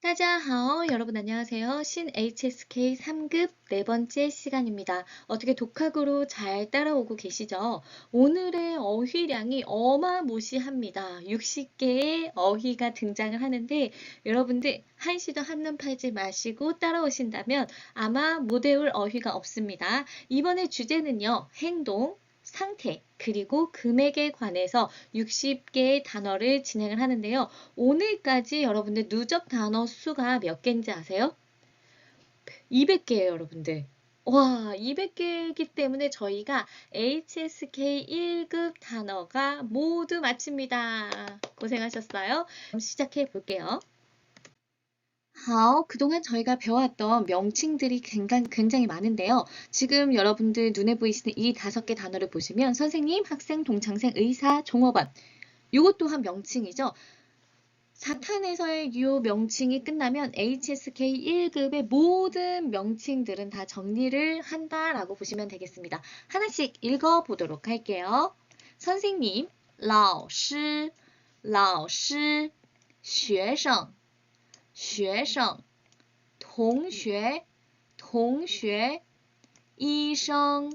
大家好, 여러분 안녕하세요. 신 HSK 3급 네 번째 시간입니다. 어떻게 독학으로 잘 따라오고 계시죠? 오늘의 어휘량이 어마무시합니다. 60개의 어휘가 등장을 하는데 여러분들 한시도 한눈 팔지 마시고 따라오신다면 아마 못 외울 어휘가 없습니다. 이번에 주제는요. 행동, 상태, 그리고 금액에 관해서 60개의 단어를 진행을 하는데요. 오늘까지 여러분들 누적 단어 수가 몇 개인지 아세요? 200개예요, 여러분들. 와, 200개이기 때문에 저희가 HSK 1급 단어가 모두 마칩니다. 고생하셨어요. 그럼 시작해 볼게요. 好, 그동안 저희가 배워왔던 명칭들이 굉장히 많은데요. 지금 여러분들 눈에 보이시는 이 5개 단어를 보시면 선생님, 학생, 동창생, 의사, 종업원 이것 또한 명칭이죠. 4탄에서의 이 명칭이 끝나면 HSK 1급의 모든 명칭들은 다 정리를 한다라고 보시면 되겠습니다. 하나씩 읽어보도록 할게요. 선생님, 老师, 老师, 学生学生同学同学医生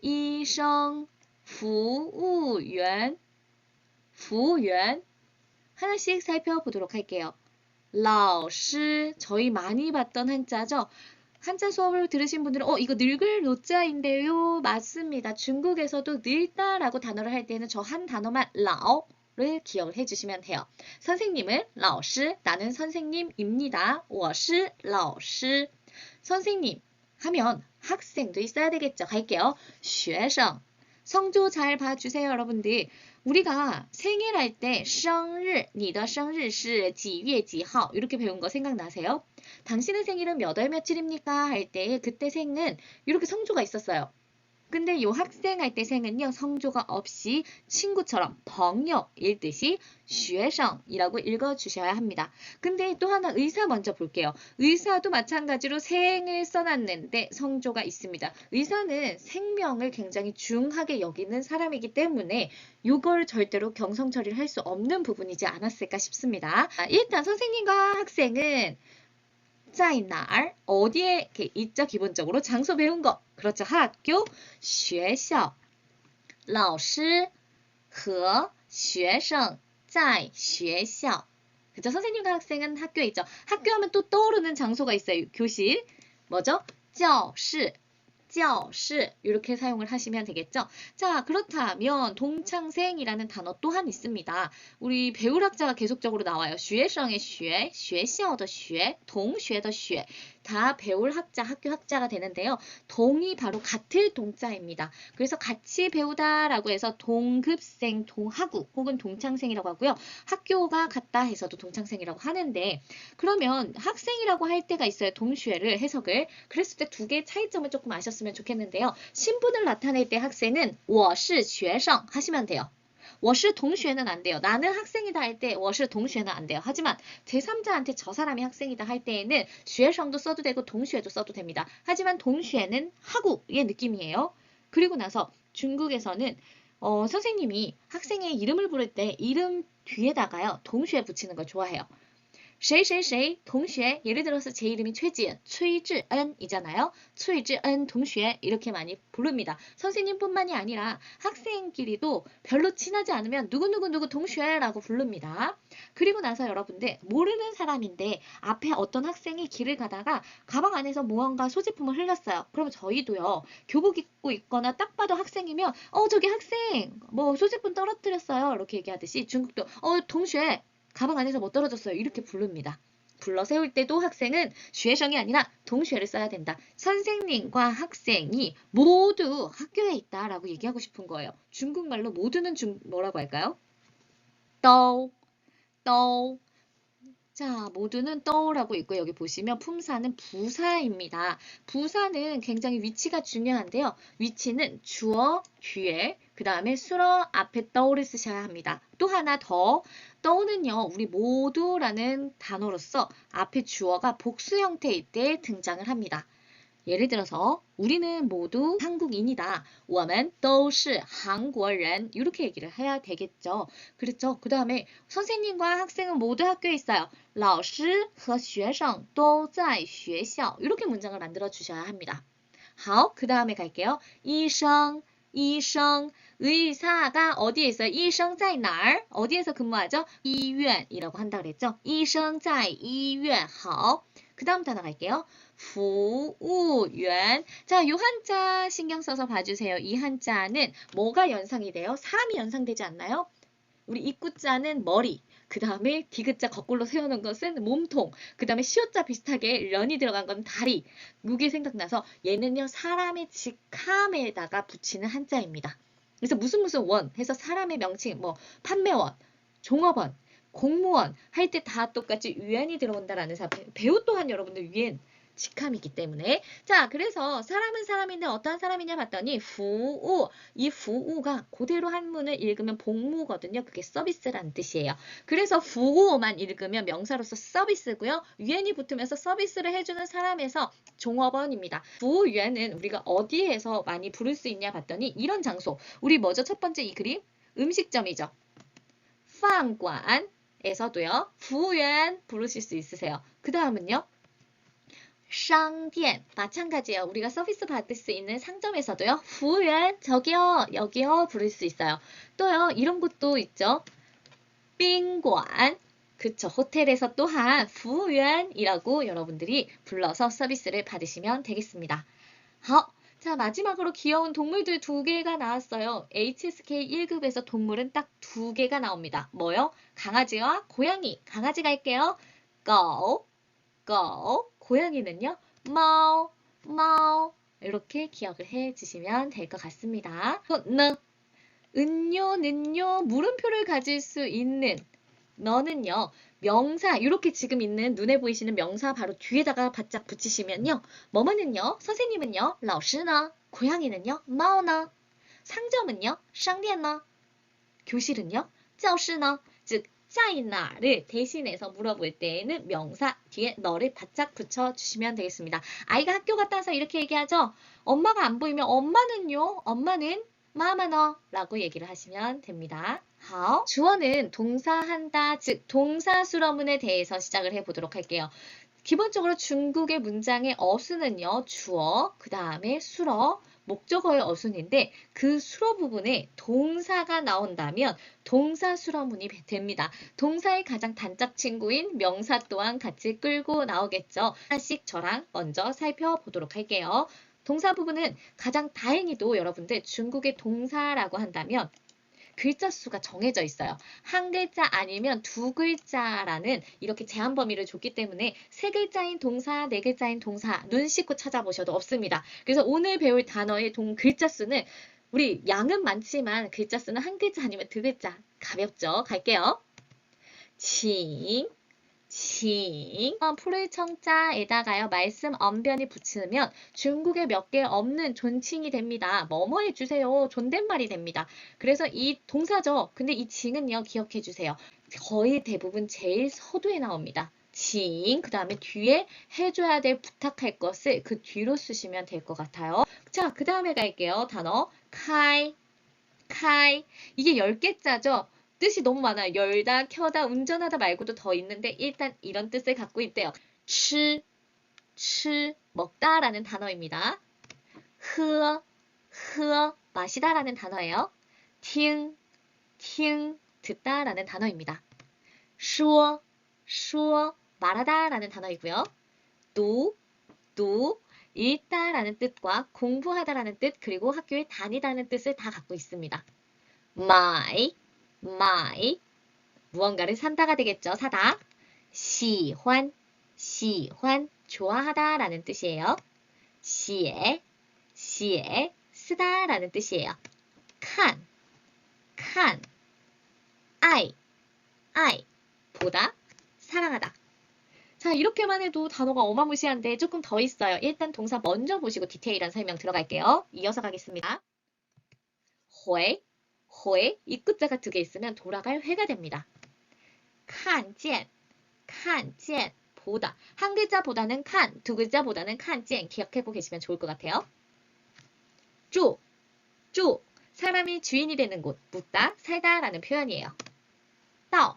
医生服务员服务员 하나씩 살펴보도록 할게요. 老师 저희 많이 봤던 한자죠. 한자 수업을 들으신 분들은 이거 늙을 노자인데요. 맞습니다. 중국에서도 늙다라고 단어를 할 때는 저 한 단어만 老를 기억을 해주시면 돼요. 선생님은 老师 나는 선생님입니다. 我是老师 선생님 하면 학생도 있어야 되겠죠. 갈게요. 学生 성조 잘 봐주세요, 여러분들. 우리가 생일할 때 生日, 你的生日是几月几号 이렇게 배운 거 생각나세요? 당신의 생일은 몇 월 며칠입니까? 할 때 그때 생은 이렇게 성조가 있었어요. 근데 요 학생 할 때 생은요, 성조가 없이 친구처럼 벙여일 듯이 学生이라고 읽어주셔야 합니다. 근데 또 하나 의사 먼저 볼게요. 의사도 마찬가지로 생을 써놨는데 성조가 있습니다. 의사는 생명을 굉장히 중하게 여기는 사람이기 때문에 이걸 절대로 경성 처리를 할 수 없는 부분이지 않았을까 싶습니다. 일단 선생님과 학생은 在哪儿 어디에 있죠? 기본적으로 장소 배운 거. 그렇죠. 학교, 学校. 老师和学生在学校. 그죠? 선생님과 학생은 학교에 있죠. 학교 하면 또 떠오르는 장소가 있어요. 교실. 뭐죠? 教室. 教室 이렇게 사용을 하시면 되겠죠. 자, 그렇다면 동창생이라는 단어 또한 있습니다. 우리 배울 학자가 계속적으로 나와요. 学生의 学, 学校的 学, 同学的 学. 다 배울 학자, 학교 학자가 되는데요. 동이 바로 같을 동자입니다. 그래서 같이 배우다라고 해서 동급생, 동하구 혹은 동창생이라고 하고요. 학교가 같다 해서도 동창생이라고 하는데 그러면 학생이라고 할 때가 있어요. 동쉐를 해석을. 그랬을 때 두 개의 차이점을 조금 아셨으면 좋겠는데요. 신분을 나타낼 때 학생은 我是学生 하시면 돼요. 我是同学는 안 돼요. 나는 학생이다 할 때 我是同学는 안 돼요. 하지만 제3자한테 저 사람이 학생이다 할 때에는 学生도 써도 되고 동쉐도 써도 됩니다. 하지만 동쉐는 하구의 느낌이에요. 그리고 나서 중국에서는 선생님이 학생의 이름을 부를 때 이름 뒤에다가요. 동쉐 붙이는 걸 좋아해요. 谁谁谁 동시에 예를 들어서 제 이름이 최지은,崔智恩이잖아요.崔智恩 동시에 이렇게 많이 부릅니다. 선생님뿐만이 아니라 학생끼리도 별로 친하지 않으면 누구누구 동시에라고 부릅니다. 그리고 나서 여러분들 모르는 사람인데 앞에 어떤 학생이 길을 가다가 가방 안에서 무언가 소지품을 흘렸어요. 그러면 저희도요. 교복 입고 있거나 딱 봐도 학생이면 저기 학생 뭐 소지품 떨어뜨렸어요. 이렇게 얘기하듯이 중국도 동시에 가방 안에서 뭐 떨어졌어요. 이렇게 부릅니다. 불러 세울 때도 학생은 学生이 아니라 동쉐를 써야 된다. 선생님과 학생이 모두 학교에 있다라고 얘기하고 싶은 거예요. 중국말로 모두는 뭐라고 할까요? 都, 都. 자, 모두는 떠오라고 있고 여기 보시면 품사는 부사입니다. 부사는 굉장히 위치가 중요한데요. 위치는 주어 뒤에 그 다음에 수어 앞에 떠오를 쓰셔야 합니다. 또 하나 더 떠오는요. 우리 모두라는 단어로서 앞에 주어가 복수 형태일 때 등장을 합니다. 예를 들어서 우리는 모두 한국인이다. 我们都是韩国人. 이렇게 얘기를 해야 되겠죠. 그렇죠. 그 다음에 선생님과 학생은 모두 학교에 있어요. 老师和学生都在学校. 이렇게 문장을 만들어 주셔야 합니다. 好, 그 다음에 갈게요. 医生, 医生, 의사가 어디에 있어요? 医生在哪儿? 어디에서 근무하죠? 医院이라고 한다 그랬죠? 医生在医院. 好. 그 다음 단어 갈게요. 服务员. 자, 이 한자 신경 써서 봐주세요. 이 한자는 뭐가 연상이 돼요? 사람이 연상되지 않나요? 우리 입구자는 머리, 그 다음에 디귿자 거꾸로 세우는 것은 몸통, 그 다음에 시옷자 비슷하게 련이 들어간 건 다리. 이게 생각나서 얘는요 사람의 직함에다가 붙이는 한자입니다. 그래서 무슨 원 해서 사람의 명칭, 뭐 판매원, 종업원, 공무원 할 때 다 똑같이 위안이 들어온다라는 배우 또한 여러분들 위안 직함이기 때문에. 자, 그래서 사람은 사람인데 어떠한 사람이냐 봤더니 부우, 이 부우가 그대로 한문을 읽으면 복무거든요. 그게 서비스라는 뜻이에요. 그래서 부우만 읽으면 명사로서 서비스고요. 위안이 붙으면서 서비스를 해주는 사람에서 종업원입니다. 부우위안은 우리가 어디에서 많이 부를 수 있냐 봤더니 이런 장소. 우리 뭐죠? 첫 번째 이 그림? 음식점이죠. 饭馆에서도요. 부우위안 부르실 수 있으세요. 그 다음은요. 상店마찬가지예요. 우리가 서비스 받을 수 있는 상점에서도요. 服务员 저기요 여기요 부를 수 있어요. 또요 이런 곳도 있죠. 宾馆 그쵸. 호텔에서 또한 服务员이라고 여러분들이 불러서 서비스를 받으시면 되겠습니다. 好, 자 마지막으로 귀여운 동물들 2개가 나왔어요. HSK 1급에서 동물은 딱 2개가 나옵니다. 뭐요? 강아지와 고양이. 강아지 갈게요. go go, 고양이는요, 마오, 마오 이렇게 기억을 해주시면 될 것 같습니다. 너, 은요는요, 물음표를 가질 수 있는 너는요, 명사 이렇게 지금 있는 눈에 보이시는 명사 바로 뒤에다가 바짝 붙이시면요, 뭐뭐는요, 선생님은요, 老师呢, 고양이는요, 猫呢, 상점은요, 商店呢, 교실은요, 教室呢, 즉 짜이나를 대신해서 물어볼 때에는 명사 뒤에 너를 바짝 붙여주시면 되겠습니다. 아이가 학교 갔다 와서 이렇게 얘기하죠. 엄마가 안 보이면 엄마는요. 엄마는 마마너 라고 얘기를 하시면 됩니다. 好, 주어는 동사한다, 즉 동사수러문에 대해서 시작을 해보도록 할게요. 기본적으로 중국의 문장의 어수는요. 주어, 그 다음에 수러, 목적어의 어순인데 그 수러 부분에 동사가 나온다면 동사 수러문이 됩니다. 동사의 가장 단짝 친구인 명사 또한 같이 끌고 나오겠죠. 하나씩 저랑 먼저 살펴보도록 할게요. 동사 부분은 가장 다행히도 여러분들 중국의 동사라고 한다면 글자 수가 정해져 있어요. 한 글자 아니면 2글자라는 이렇게 제한 범위를 줬기 때문에 3글자인 동사, 4글자인 동사 눈 씻고 찾아보셔도 없습니다. 그래서 오늘 배울 단어의 글자 수는 우리 양은 많지만 글자 수는 한 글자 아니면 2글자. 가볍죠? 갈게요. 칭, 칭. 풀의 청자에다가요 말씀 언변이 붙으면 중국에 몇 개 없는 존칭이 됩니다. 뭐뭐 해주세요. 존댓말이 됩니다. 그래서 이 동사죠. 근데 이 칭은요 기억해 주세요. 거의 대부분 제일 서두에 나옵니다. 칭, 그 다음에 뒤에 해줘야 될 부탁할 것을 그 뒤로 쓰시면 될 것 같아요. 자, 그 다음에 갈게요. 단어 카이, 카이. 이게 10개자죠. 뜻이 너무 많아요. 열다, 켜다, 운전하다 말고도 더 있는데 일단 이런 뜻을 갖고 있대요. 吃, 吃, 먹다라는 단어입니다. 喝, 喝, 마시다라는 단어예요. 听, 听, 듣다라는 단어입니다. 说, 说, 말하다라는 단어이고요. 读, 读, 읽다라는 뜻과 공부하다라는 뜻 그리고 학교에 다니다는 뜻을 다 갖고 있습니다. 买, 무언가를 산다가 되겠죠. 사다. 喜欢, 喜欢, 좋아하다 라는 뜻이에요. 写, 写, 쓰다 라는 뜻이에요. 看, 看, 爱, 爱, 보다, 사랑하다. 자, 이렇게만 해도 단어가 어마무시한데 조금 더 있어요. 일단 동사 먼저 보시고 디테일한 설명 들어갈게요. 이어서 가겠습니다. 回, 회, 입구자가 2개 있으면 돌아갈 회가 됩니다. 看见, 看见, 보다. 한 글자보다는 칸, 두 글자보다는 칸见 기억해보고 계시면 좋을 것 같아요. 주, 주, 사람이 주인이 되는 곳, 묵다, 살다 라는 표현이에요. 따오,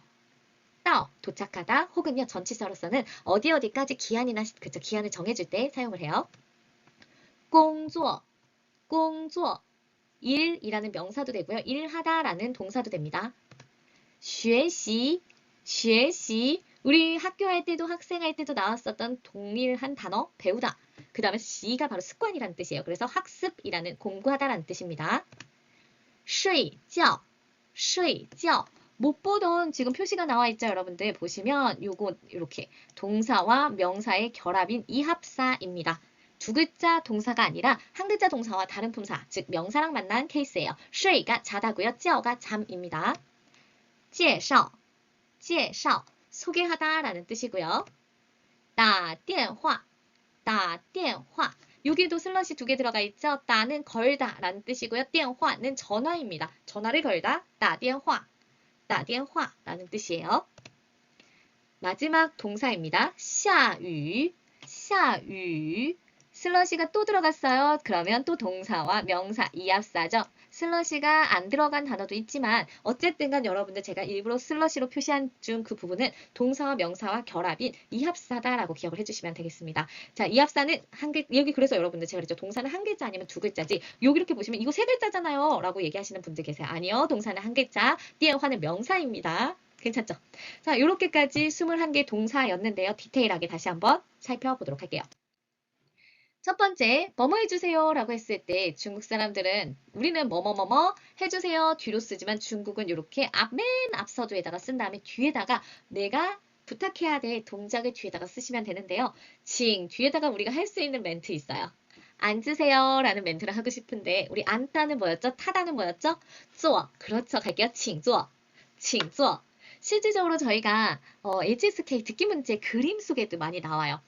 따오, 도착하다 혹은요 전치사로서는 어디 어디까지 기한이나 그쵸 기한을 정해줄 때 사용을 해요. 工作, 工作, 일이라는 명사도 되고요. 일하다라는 동사도 됩니다. 学习, 学习, 우리 학교할 때도 학생할 때도 나왔었던 동일한 단어 배우다. 그 다음에 시가 바로 습관이라는 뜻이에요. 그래서 학습이라는 공부하다라는 뜻입니다. 睡觉, 睡觉. 못 보던 지금 표시가 나와 있죠, 여러분들. 보시면 요거 이렇게 동사와 명사의 결합인 이합사입니다. 두 글자 동사가 아니라 한 글자 동사와 다른 품사, 즉 명사랑 만난 케이스예요. 睡가 자다고요. 觉가 잠입니다. 介绍, 介绍, 소개하다라는 뜻이고요. 打电话, 打电话. 여기도 슬러시 두 개 들어가 있죠. 따는 걸다 라는 뜻이고요. 电话는 전화입니다. 전화를 걸다. 打电话, 打电话라는 뜻이에요. 마지막 동사입니다. 下雨, 下雨. 슬러시가 또 들어갔어요. 그러면 또 동사와 명사, 이합사죠. 슬러시가 안 들어간 단어도 있지만 어쨌든 간 여러분들 제가 일부러 슬러시로 표시한 중 그 부분은 동사와 명사와 결합인 이합사다라고 기억을 해주시면 되겠습니다. 자, 이합사는 여기 그래서 여러분들 제가 그랬죠. 동사는 한 글자 아니면 두 글자지. 여기 이렇게 보시면 이거 세 글자잖아요. 라고 얘기하시는 분들 계세요. 아니요. 동사는 한 글자, 电话는 명사입니다. 괜찮죠? 자, 이렇게까지 21개 동사였는데요. 디테일하게 다시 한번 살펴보도록 할게요. 첫 번째, 뭐뭐 해주세요 라고 했을 때 중국 사람들은 우리는 뭐뭐뭐뭐 해주세요 뒤로 쓰지만 중국은 이렇게 맨 앞서도에다가 쓴 다음에 뒤에다가 내가 부탁해야 될 동작을 뒤에다가 쓰시면 되는데요. 칭 뒤에다가 우리가 할 수 있는 멘트 있어요. 앉으세요 라는 멘트를 하고 싶은데 우리 앉다는 뭐였죠? 타다는 뭐였죠? 坐 그렇죠. 갈게요. 请坐 请坐 실질적으로 저희가 HSK 듣기 문제 그림 속에도 많이 나와요.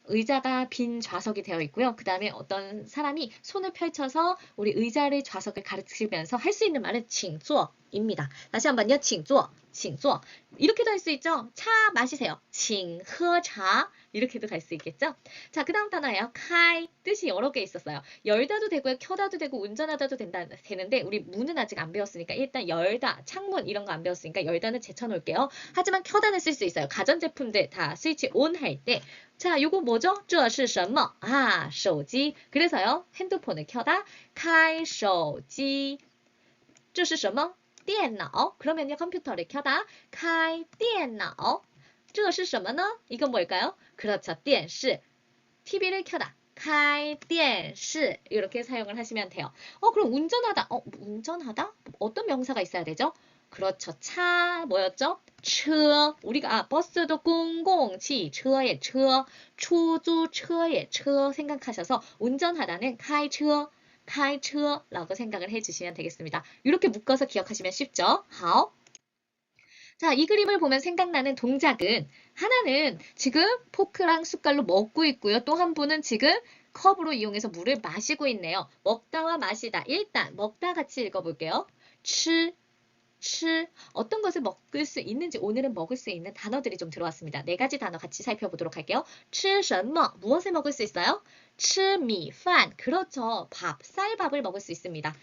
의자가 빈 좌석이 되어 있고요. 그 다음에 어떤 사람이 손을 펼쳐서 우리 의자를 좌석을 가르치면서 할 수 있는 말은 请坐입니다. 다시 한번요. 请坐, 请坐. 이렇게도 할 수 있죠. 차 마시세요. 请喝茶. 이렇게도 갈 수 있겠죠. 자, 그 다음 단어예요. 카이. 뜻이 여러 개 있었어요. 열다도 되고요. 켜다도 되고 운전하다도 되는데 우리 문은 아직 안 배웠으니까 일단 열다, 창문 이런 거 안 배웠으니까 열다는 제쳐놓을게요. 하지만 켜다는 쓸 수 있어요. 가전제품들 다 스위치 온 할 때 자, 요거 뭐죠? 这是什么? 아, 手机. 그래서요. 핸드폰을 켜다. 开手机. 这是什么? 电脑. 그러면요. 컴퓨터를 켜다. 开电脑. 这是什么呢? 이건 뭘까요? 그렇죠. 电视. TV를 켜다. 开电视. 이렇게 사용을 하시면 돼요. 그럼 운전하다. 운전하다? 어떤 명사가 있어야 되죠? 그렇죠. 차 뭐였죠? 车. 우리가 버스도 公共汽车의 车, 出租车의 车 생각하셔서 운전하다는 开车, 开车라고 생각을 해주시면 되겠습니다. 이렇게 묶어서 기억하시면 쉽죠? 好. 자, 이 그림을 보면 생각나는 동작은 하나는 지금 포크랑 숟갈로 먹고 있고요. 또 한 분은 지금 컵으로 이용해서 물을 마시고 있네요. 먹다와 마시다. 일단 먹다 같이 읽어볼게요. 吃, 吃. 어떤 것을 먹을 수 있는지 오늘은 먹을 수 있는 단어들이 좀 들어왔습니다. 네 가지 단어 같이 살펴보도록 할게요. 吃什么? 무엇을 먹을 수 있어요? 吃米饭. 그렇죠. 밥, 쌀밥을 먹을 수 있습니다.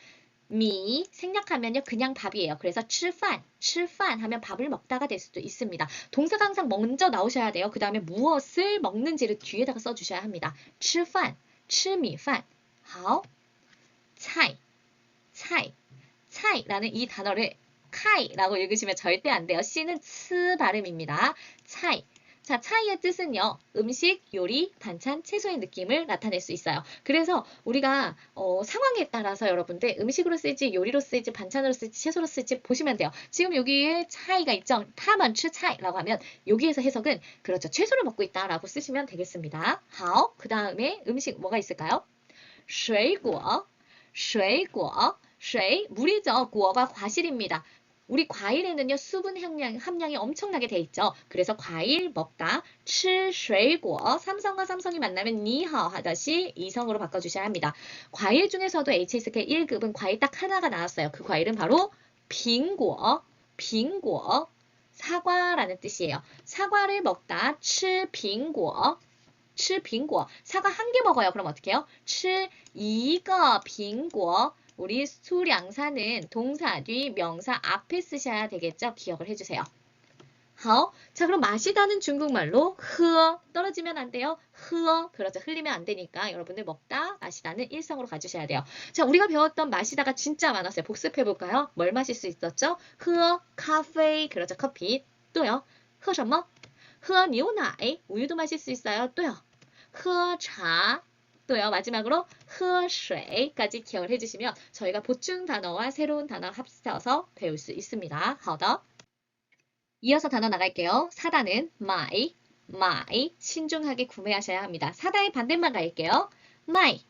미 생략하면요 그냥 밥이에요. 그래서 吃饭, 吃饭 하면 밥을 먹다가 될 수도 있습니다. 동사가 항상 먼저 나오셔야 돼요. 그 다음에 무엇을 먹는지를 뒤에다가 써주셔야 합니다. 吃饭, 吃米饭. 好, 菜, 菜, 菜라는 이 단어를 카이라고 읽으시면 절대 안 돼요. C는 츠 발음입니다. 차이. 자, 차이의 뜻은요. 음식, 요리, 반찬, 채소의 느낌을 나타낼 수 있어요. 그래서 우리가 상황에 따라서 여러분들 음식으로 쓸지, 요리로 쓸지, 반찬으로 쓸지, 채소로 쓸지 보시면 돼요. 지금 여기에 차이가 있죠. 타먼츠 차이라고 하면 여기에서 해석은 그렇죠. 채소를 먹고 있다라고 쓰시면 되겠습니다. 好, 그 다음에 음식 뭐가 있을까요? 水果, 水果, 水, 물이죠. 果가 과실입니다. 우리 과일에는요 수분 함량이 엄청나게 돼 있죠. 그래서 과일 먹다 吃水果 삼성과 삼성이 만나면 니하오 하듯이 이성으로 바꿔주셔야 합니다. 과일 중에서도 HSK 1급은 과일 딱 하나가 나왔어요. 그 과일은 바로 빙고, 빙고. 사과라는 뜻이에요. 사과를 먹다 吃苹果吃苹果 사과 한 개 먹어요. 그럼 어떻게 해요? 吃一个苹果 우리 수량사는 동사 뒤 명사 앞에 쓰셔야 되겠죠? 기억을 해주세요. 好, 자 그럼 마시다는 중국말로 喝 떨어지면 안 돼요. 喝 그렇죠. 흘리면 안 되니까 여러분들 먹다 마시다는 일성으로 가주셔야 돼요. 자 우리가 배웠던 마시다가 진짜 많았어요. 복습해 볼까요? 뭘 마실 수 있었죠? 喝 카페 그렇죠. 커피. 또요. 喝什么? 喝牛奶 우유도 마실 수 있어요. 또요. 喝茶 또요. 마지막으로 喝水까지 기억을 해주시면 저희가 보충 단어와 새로운 단어 합쳐서 배울 수 있습니다. 好的. 이어서 단어 나갈게요. 사다는 마이, 마이 신중하게 구매하셔야 합니다. 사다의 반대만 갈게요. 마이,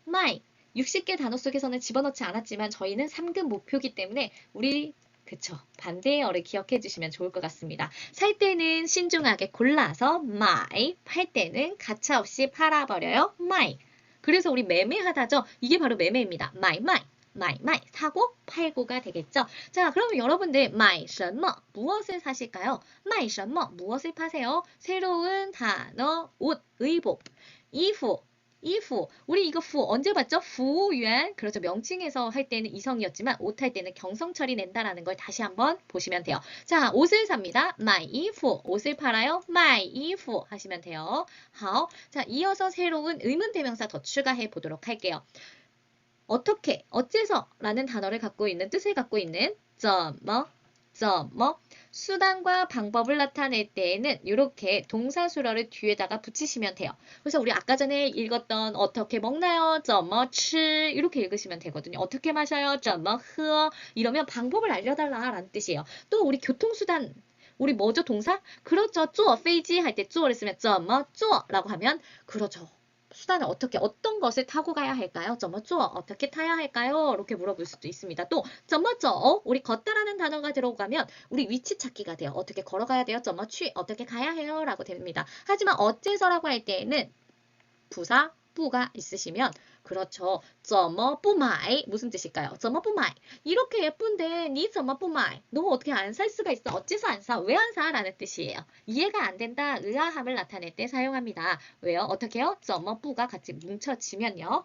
마이 60개 단어 속에서는 집어넣지 않았지만 저희는 3급 목표이기 때문에 우리 그쵸 반대의 어를 기억해 주시면 좋을 것 같습니다. 살 때는 신중하게 골라서 마이, 팔 때는 가차없이 팔아버려요. 마이. 그래서 우리 매매하다죠. 이게 바로 매매입니다. 마이, 마이. 마이, 마이, 사고, 팔고가 되겠죠. 자, 그러면 여러분들, 买什么 무엇을 사실까요? 买什么 무엇을 파세요? 새로운 단어, 옷, 의복, 衣服, 衣服. 우리 이거 후 언제 봤죠? 服务员. 그렇죠. 명칭에서 할 때는 이성이었지만 옷 할 때는 경성철이 낸다라는 걸 다시 한번 보시면 돼요. 자, 옷을 삽니다. 买衣服. 옷을 팔아요. 买衣服 하시면 돼요. 好. 자, 이어서 새로운 의문대명사 더 추가해 보도록 할게요. 어떻게, 어째서 라는 단어를 갖고 있는 뜻을 갖고 있는 怎么 수단과 방법을 나타낼 때에는 이렇게 동사수러를 뒤에다가 붙이시면 돼요. 그래서 우리 아까 전에 읽었던 어떻게 먹나요? 怎么吃 이렇게 읽으시면 되거든요. 어떻게 마셔요? 怎么喝 이러면 방법을 알려달라라는 뜻이에요. 또 우리 교통수단 우리 뭐죠? 동사? 그렇죠. 坐飞机 할 때 坐를 쓰면 怎么坐 라고 하면 그렇죠. 수단을 어떻게 어떤 것을 타고 가야 할까요? 怎么做 어떻게 타야 할까요? 이렇게 물어볼 수도 있습니다. 또 怎么走 우리 걷다라는 단어가 들어가면 우리 위치 찾기가 돼요. 어떻게 걸어가야 돼요? 怎么去 어떻게 가야 해요? 라고 됩니다. 하지만 어째서라고 할 때에는 부사 뿌가 있으시면 그렇죠. 怎么不买 무슨 뜻일까요? 怎么不买 이렇게 예쁜데 你怎么不买 너 어떻게 안 살 수가 있어? 어째서 안 사? 왜 안 사? 라는 뜻이에요. 이해가 안 된다. 의아함을 나타낼 때 사용합니다. 왜요? 어떻게요? 怎么不가 같이 뭉쳐지면요.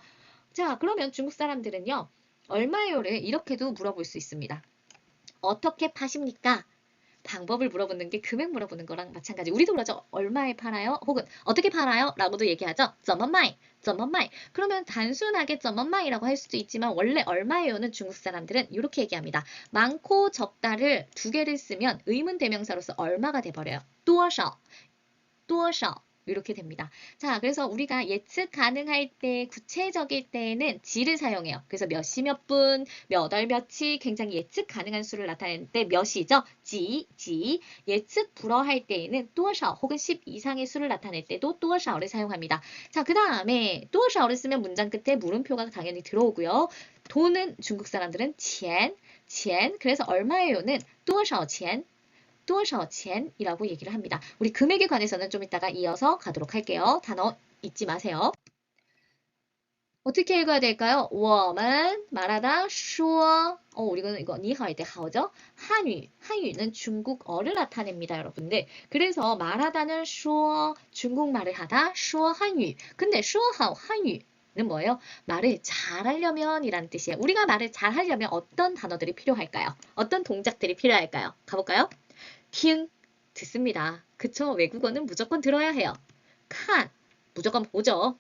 자, 그러면 중국 사람들은요. 얼마요를 이렇게도 물어볼 수 있습니다. 어떻게 파십니까? 방법을 물어보는 게 금액 물어보는 거랑 마찬가지. 우리도 그러죠. 얼마에 팔아요? 혹은 어떻게 팔아요? 라고도 얘기하죠. 怎么卖? 怎么卖? 그러면 단순하게 怎么卖라고 할 수도 있지만 원래 얼마예요는 중국 사람들은 이렇게 얘기합니다. 많고 적다를 두 개를 쓰면 의문 대명사로서 얼마가 돼버려요. 多少? 多少? 이렇게 됩니다. 자, 그래서 우리가 예측 가능할 때, 구체적일 때에는 지를 사용해요. 그래서 몇 시 몇 분, 몇 월 며칠 굉장히 예측 가능한 수를 나타낼 때 몇이죠? 지. 예측 불허할 때에는 多少 혹은 10 이상의 수를 나타낼 때도 多少를 사용합니다. 자, 그 다음에 多少를 쓰면 문장 끝에 물음표가 당연히 들어오고요. 돈은 중국 사람들은 钱. 그래서 얼마예요는 多少钱? 多少钱 이라고 얘기를 합니다. 우리 금액에 관해서는 좀 이따가 이어서 가도록 할게요. 단어 잊지 마세요. 어떻게 읽어야 될까요? 我们 말하다 说 우리가 이거 니하오 때 하오죠? 한유는 중국어를 나타냅니다, 여러분들. 그래서 말하다는 说 중국말을 하다 说 한유. 근데 说好 한유는 뭐예요? 말을 잘하려면 이라는 뜻이에요. 우리가 말을 잘하려면 어떤 단어들이 필요할까요? 어떤 동작들이 필요할까요? 가볼까요? 팅 듣습니다. 그쵸? 외국어는 무조건 들어야 해요. 칸 무조건 보죠.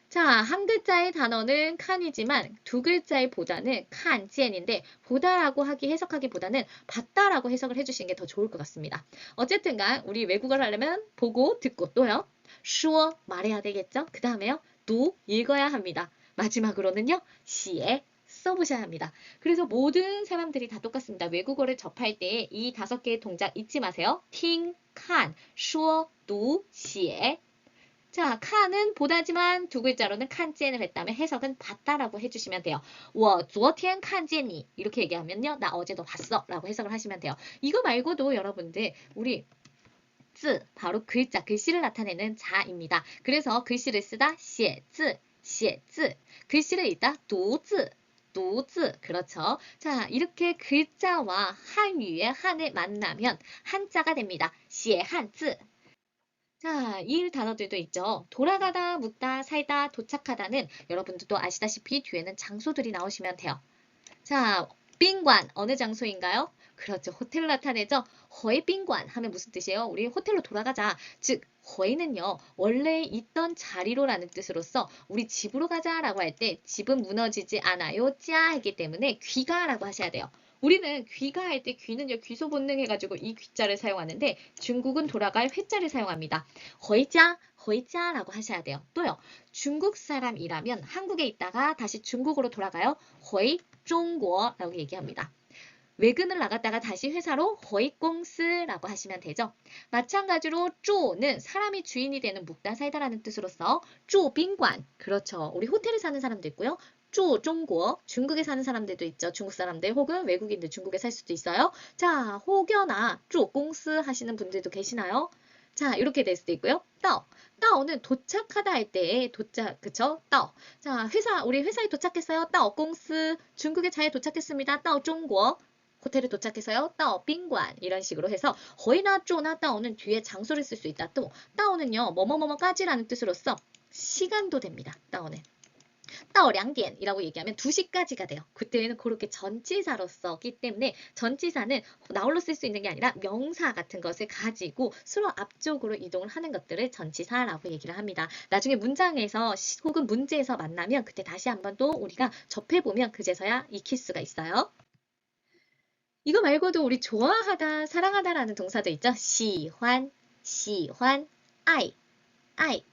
자, 한 글자의 단어는 칸이지만 두 글자의 보다는 칸,见인데 보다라고 해석하기보다는 봤다라고 해석을 해주시는 게 더 좋을 것 같습니다. 어쨌든간 우리 외국어를 하려면 보고 듣고 또요. 说 말해야 되겠죠? 그 다음에요. 도 읽어야 합니다. 마지막으로는요. 시에 써보셔야 합니다. 그래서 모든 사람들이 다 똑같습니다. 외국어를 접할 때 이 5개의 동작 잊지 마세요. 听, 看, 说, 读, 写. 자, 칸은 보다지만 두 글자로는 칸见을 했다면 해석은 봤다라고 해주시면 돼요. 我昨天看见你 이렇게 얘기하면요. 나 어제 너 봤어 라고 해석을 하시면 돼요. 이거 말고도 여러분들 우리 字 바로 글자, 글씨를 나타내는 자입니다. 그래서 글씨를 쓰다 写字 글씨를 읽다 读字独自. 그렇죠. 자, 이렇게 글자와 한유의 한을 만나면 한자가 됩니다. 写汉字. 자, 이 단어들도 있죠. 돌아가다, 묻다, 살다, 도착하다는 여러분들도 아시다시피 뒤에는 장소들이 나오시면 돼요. 자, 賓馆 어느 장소인가요? 그렇죠. 호텔로 나타내죠. 허이 賓馆 하면 무슨 뜻이에요? 우리 호텔로 돌아가자. 즉, 허이는요. 원래 있던 자리로라는 뜻으로서 우리 집으로 가자라고 할 때 집은 무너지지 않아요. 짜 하기 때문에 귀가라고 하셔야 돼요. 우리는 귀가할 때 귀는요. 귀소 본능 해가지고 이 귀자를 사용하는데 중국은 돌아갈 회자를 사용합니다. 허이자, 허이자라고 하셔야 돼요. 또요. 중국 사람이라면 한국에 있다가 다시 중국으로 돌아가요. 허이 중국어라고 얘기합니다. 외근을 나갔다가 다시 회사로 허이공스라고 하시면 되죠. 마찬가지로 쪼는 사람이 주인이 되는 묵다 살다라는 뜻으로서 쪼賓館 그렇죠. 우리 호텔에 사는 사람도 있고요. 쪼 중국 중국에 사는 사람들도 있죠. 중국 사람들 혹은 외국인들 중국에 살 수도 있어요. 자, 혹여나 쪼공스 하시는 분들도 계시나요? 자, 이렇게 될 수도 있고요. 따오는 도착하다 할 때 도착, 그쵸? 따오. 자, 우리 회사에 도착했어요. 따오 공스. 중국에 잘 도착했습니다. 따오 중국. 호텔에 도착해서요. 따오 賓馆 이런 식으로 해서 허이나 쪼나 따오는 뒤에 장소를 쓸 수 있다. 또 따오는요. 뭐뭐뭐뭐까지라는 뜻으로서 시간도 됩니다. 따오는. 따오 2点이라고 얘기하면 2시까지가 돼요. 그때는 그렇게 전치사로 썼기 때문에 전치사는 나홀로 쓸 수 있는 게 아니라 명사 같은 것을 가지고 서로 앞쪽으로 이동을 하는 것들을 전치사라고 얘기를 합니다. 나중에 문장에서 혹은 문제에서 만나면 그때 다시 한번 또 우리가 접해보면 그제서야 익힐 수가 있어요. 이거 말고도 우리 좋아하다, 사랑하다라는 동사도 있죠. 喜欢, 喜欢, 爱, 爱.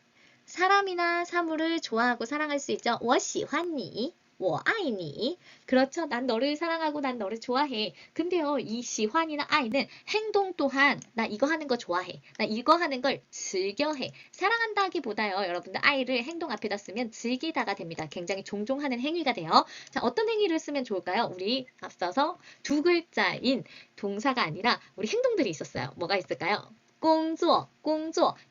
사람이나 사물을 좋아하고 사랑할 수 있죠. 我喜欢你, 我爱你. 그렇죠. 난 너를 사랑하고 난 너를 좋아해. 근데요, 이 시환이나 아이는 행동 또한 나 이거 하는 거 좋아해. 나 이거 하는 걸 즐겨해. 사랑한다기보다요, 여러분들 아이를 행동 앞에다 쓰면 즐기다가 됩니다. 굉장히 종종 하는 행위가 돼요. 자, 어떤 행위를 쓰면 좋을까요? 우리 앞서서 두 글자인 동사가 아니라 우리 행동들이 있었어요. 뭐가 있을까요? 工作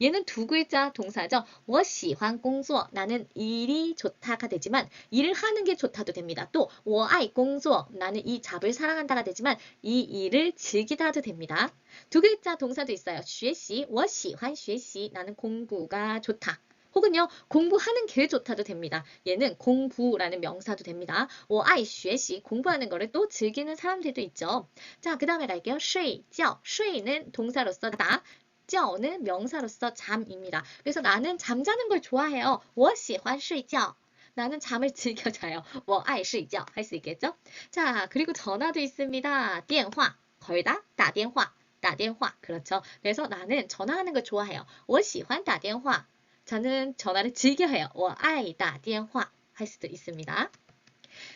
얘는 두 글자 동사죠. 我喜欢工作 나는 일이 좋다가 되지만 일을 하는 게 좋다도 됩니다. 또 我爱工作 나는 이 잡을 사랑한다가 되지만 이 일을 즐기다도 됩니다. 두 글자 동사도 있어요. 学习 我喜欢学习 나는 공부가 좋다. 혹은요, 공부하는 게 좋다도 됩니다. 얘는 공부라는 명사도 됩니다. 我爱学习 공부하는 거를 또 즐기는 사람들도 있죠. 자, 그 다음에 갈게요. 睡觉 睡는 동사로서 다. 觉는 명사로서 잠입니다. 그래서 나는 잠자는 걸 좋아해요. 我喜欢睡觉 나는 잠을 즐겨 자요. 我爱睡觉 할 수 있겠죠? 자, 그리고 전화도 있습니다. 电话 걸다, 打电话 打电话 그렇죠. 그래서 나는 전화하는 걸 좋아해요. 我喜欢打电话 저는 전화를 즐겨해요. 我爱打电话 할 수도 있습니다.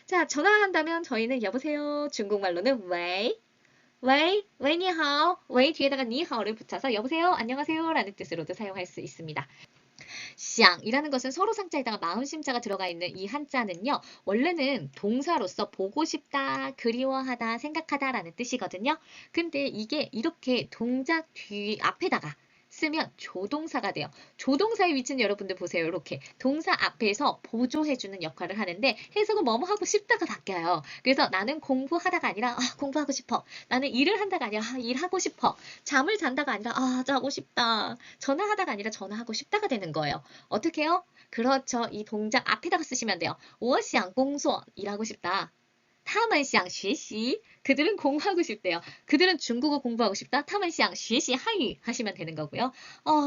자, 전화한다면 저희는 여보세요. 중국말로는 웨이, 웨이, 웨이 니하오, 웨이 뒤에다가 니하오를 붙여서 여보세요, 안녕하세요 라는 뜻으로도 사용할 수 있습니다. 想이라는 것은 서로 상자에다가 마음심자가 들어가 있는 이 한자는요. 원래는 동사로서 보고 싶다, 그리워하다, 생각하다 라는 뜻이거든요. 근데 이게 이렇게 동작 뒤 앞에다가 쓰면 조동사가 돼요. 조동사의 위치는 여러분들 보세요. 이렇게 동사 앞에서 보조해주는 역할을 하는데 해석은 뭐뭐 하고 싶다가 바뀌어요. 그래서 나는 공부하다가 아니라 공부하고 싶어. 나는 일을 한다가 아니라 일하고 싶어. 잠을 잔다가 아니라 자고 싶다. 전화하다가 아니라 전화하고 싶다가 되는 거예요. 어떻게 해요? 그렇죠. 이 동작 앞에다가 쓰시면 돼요. 我想工作 일하고 싶다. 他们想学习 그들은 공부하고 싶대요. 그들은 중국어 공부하고 싶다. 他们想学习汉语 하시면 되는 거고요.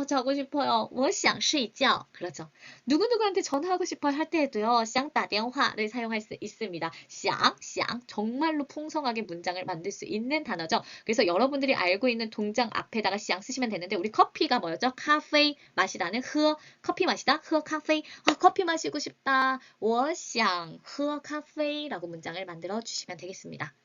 자고 싶어요. 我想睡觉 그렇죠. 누구누구한테 전화하고 싶어요 할 때에도요. 想打电话를 사용할 수 있습니다. 想 정말로 풍성하게 문장을 만들 수 있는 단어죠. 그래서 여러분들이 알고 있는 동작 앞에다가 想 쓰시면 되는데 우리 커피가 뭐였죠? 카페 마시다는 喝 커피 마시다 喝 카페 커피 마시고 싶다. 我想喝咖啡라고 문장을 만들어 주시면 되겠습니다.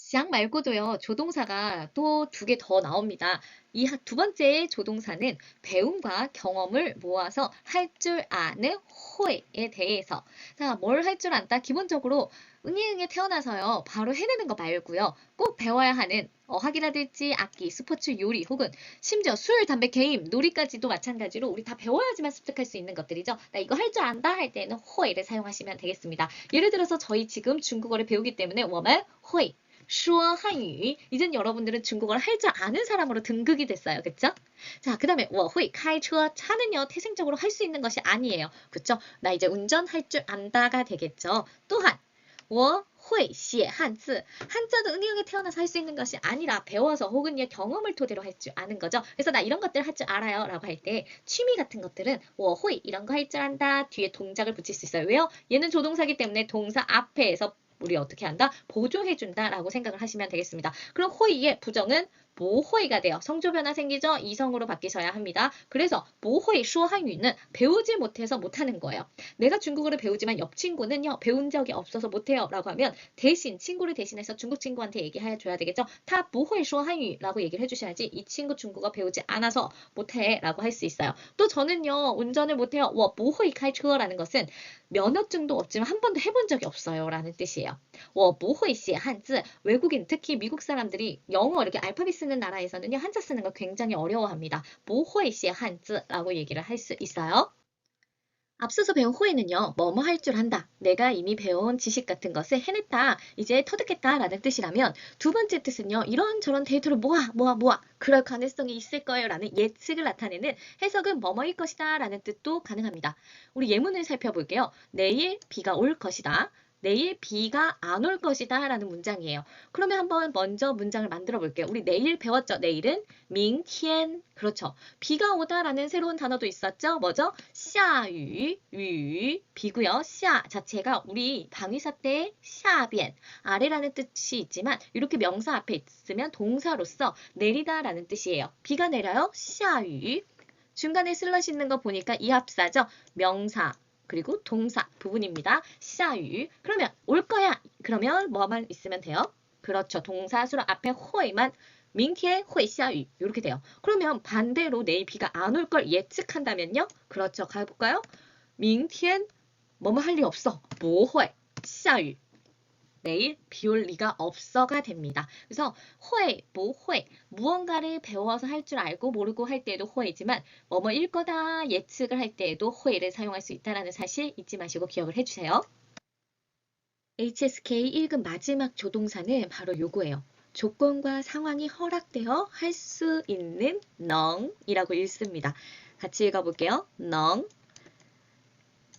장 말고도요, 조동사가 또 두 개 더 나옵니다. 이 두 번째 조동사는 배움과 경험을 모아서 할 줄 아는 호에 대해서. 자, 뭘 할 줄 안다? 기본적으로 응애응애 태어나서요, 바로 해내는 거 말고요, 꼭 배워야 하는 어학이라든지 악기, 스포츠, 요리, 혹은 심지어 술, 담배, 게임, 놀이까지도 마찬가지로 우리 다 배워야지만 습득할 수 있는 것들이죠. 나 이거 할 줄 안다 할 때는 호에를 사용하시면 되겠습니다. 예를 들어서 저희 지금 중국어를 배우기 때문에 我们会说 한유. 이젠 여러분들은 중국어를 할 줄 아는 사람으로 등극이 됐어요. 그쵸? 자, 그 다음에 我会开车. 차는요, 태생적으로 할 수 있는 것이 아니에요. 그쵸? 나 이제 운전할 줄 안다가 되겠죠. 또한 我会写 汉字. 한자도 응용에 태어나서 할 수 있는 것이 아니라 배워서 혹은 경험을 토대로 할 줄 아는 거죠. 그래서 나 이런 것들 할 줄 알아요 라고 할 때 취미 같은 것들은 我会 이런 거 할 줄 안다. 뒤에 동작을 붙일 수 있어요. 왜요? 얘는 조동사기 때문에 동사 앞에서 우리 어떻게 한다? 보조해준다 라고 생각을 하시면 되겠습니다. 그럼 호의의 부정은 모호이가 돼요. 성조 변화 생기죠? 이성으로 바뀌셔야 합니다. 그래서 모호이 쇼한유는 배우지 못해서 못하는 거예요. 내가 중국어를 배우지만 옆 친구는요, 배운 적이 없어서 못해요 라고 하면 대신 친구를 대신해서 중국 친구한테 얘기해줘야 되겠죠. 타 모호이 쇼한유 라고 얘기를 해주셔야지 이 친구 중국어 배우지 않아서 못해 라고 할 수 있어요. 또 저는요, 운전을 못해요. 모호이 카이처라는 것은 면허증도 없지만 한 번도 해본 적이 없어요 라는 뜻이에요. 我不会写 한자. 외국인, 특히 미국 사람들이 영어 이렇게 알파벳 쓰는 나라에서는요, 한자 쓰는 걸 굉장히 어려워합니다. 不会写 한자라고 얘기를 할 수 있어요. 앞서서 배운 호에는요, 뭐뭐 할 줄 안다. 내가 이미 배운 지식 같은 것을 해냈다. 이제 터득했다 라는 뜻이라면 두 번째 뜻은요, 이런저런 데이터를 모아. 그럴 가능성이 있을 거예요 라는 예측을 나타내는 해석은 뭐뭐일 것이다 라는 뜻도 가능합니다. 우리 예문을 살펴볼게요. 내일 비가 올 것이다. 내일 비가 안 올 것이다 라는 문장이에요. 그러면 한번 먼저 문장을 만들어 볼게요. 우리 내일 배웠죠? 내일은 明天. 그렇죠. 비가 오다 라는 새로운 단어도 있었죠? 뭐죠? 下雨, 비고요. 下 자체가 우리 방위사 때 下边, 아래라는 뜻이 있지만 이렇게 명사 앞에 있으면 동사로서 내리다 라는 뜻이에요. 비가 내려요. 下雨. 중간에 슬러시 있는 거 보니까 이합사죠? 명사. 그리고 동사 부분입니다. 下雨. 그러면 올 거야. 그러면 뭐만 있으면 돼요? 그렇죠. 동사 수로 앞에 호에만 明天会下雨 이렇게 돼요. 그러면 반대로 내일 비가 안 올 걸 예측한다면요? 그렇죠. 가볼까요? 明天 뭐뭐 할 리 없어. 不会下雨. 내일 비 올 리가 없어가 됩니다. 그래서 호에, 모호에, 무언가를 배워서 할 줄 알고 모르고 할 때에도 호에지만 뭐뭐일 거다 예측을 할 때에도 호에를 사용할 수 있다는 사실 잊지 마시고 기억을 해주세요. HSK 1급 마지막 조동사는 바로 요거예요. 조건과 상황이 허락되어 할 수 있는 넝이라고 읽습니다. 같이 읽어볼게요. 넝.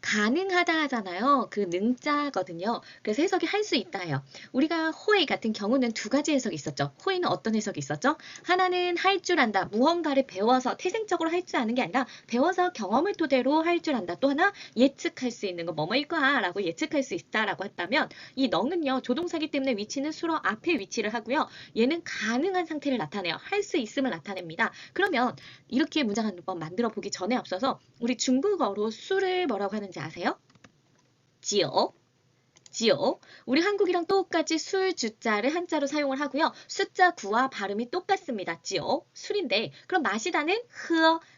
가능하다 하잖아요. 그 능자거든요. 그래서 해석이 할 수 있다예요. 우리가 호의 같은 경우는 두 가지 해석이 있었죠. 호의는 어떤 해석이 있었죠? 하나는 할 줄 안다. 무언가를 배워서 태생적으로 할 줄 아는 게 아니라 배워서 경험을 토대로 할 줄 안다. 또 하나 예측할 수 있는 거 뭐뭐일 거야 라고 예측할 수 있다라고 했다면 이 넝은요. 조동사기 때문에 위치는 수로 앞에 위치를 하고요. 얘는 가능한 상태를 나타내요. 할 수 있음을 나타냅니다. 그러면 이렇게 문장 한번 만들어 보기 전에 앞서서 우리 중국어로 수를 뭐라고 하는지 아세요? 지오. 지오. 우리 한국이랑 똑같이 술 주자를 한자로 사용을 하고요. 숫자 9와 발음이 똑같습니다. 지오. 술인데 그럼 마시다는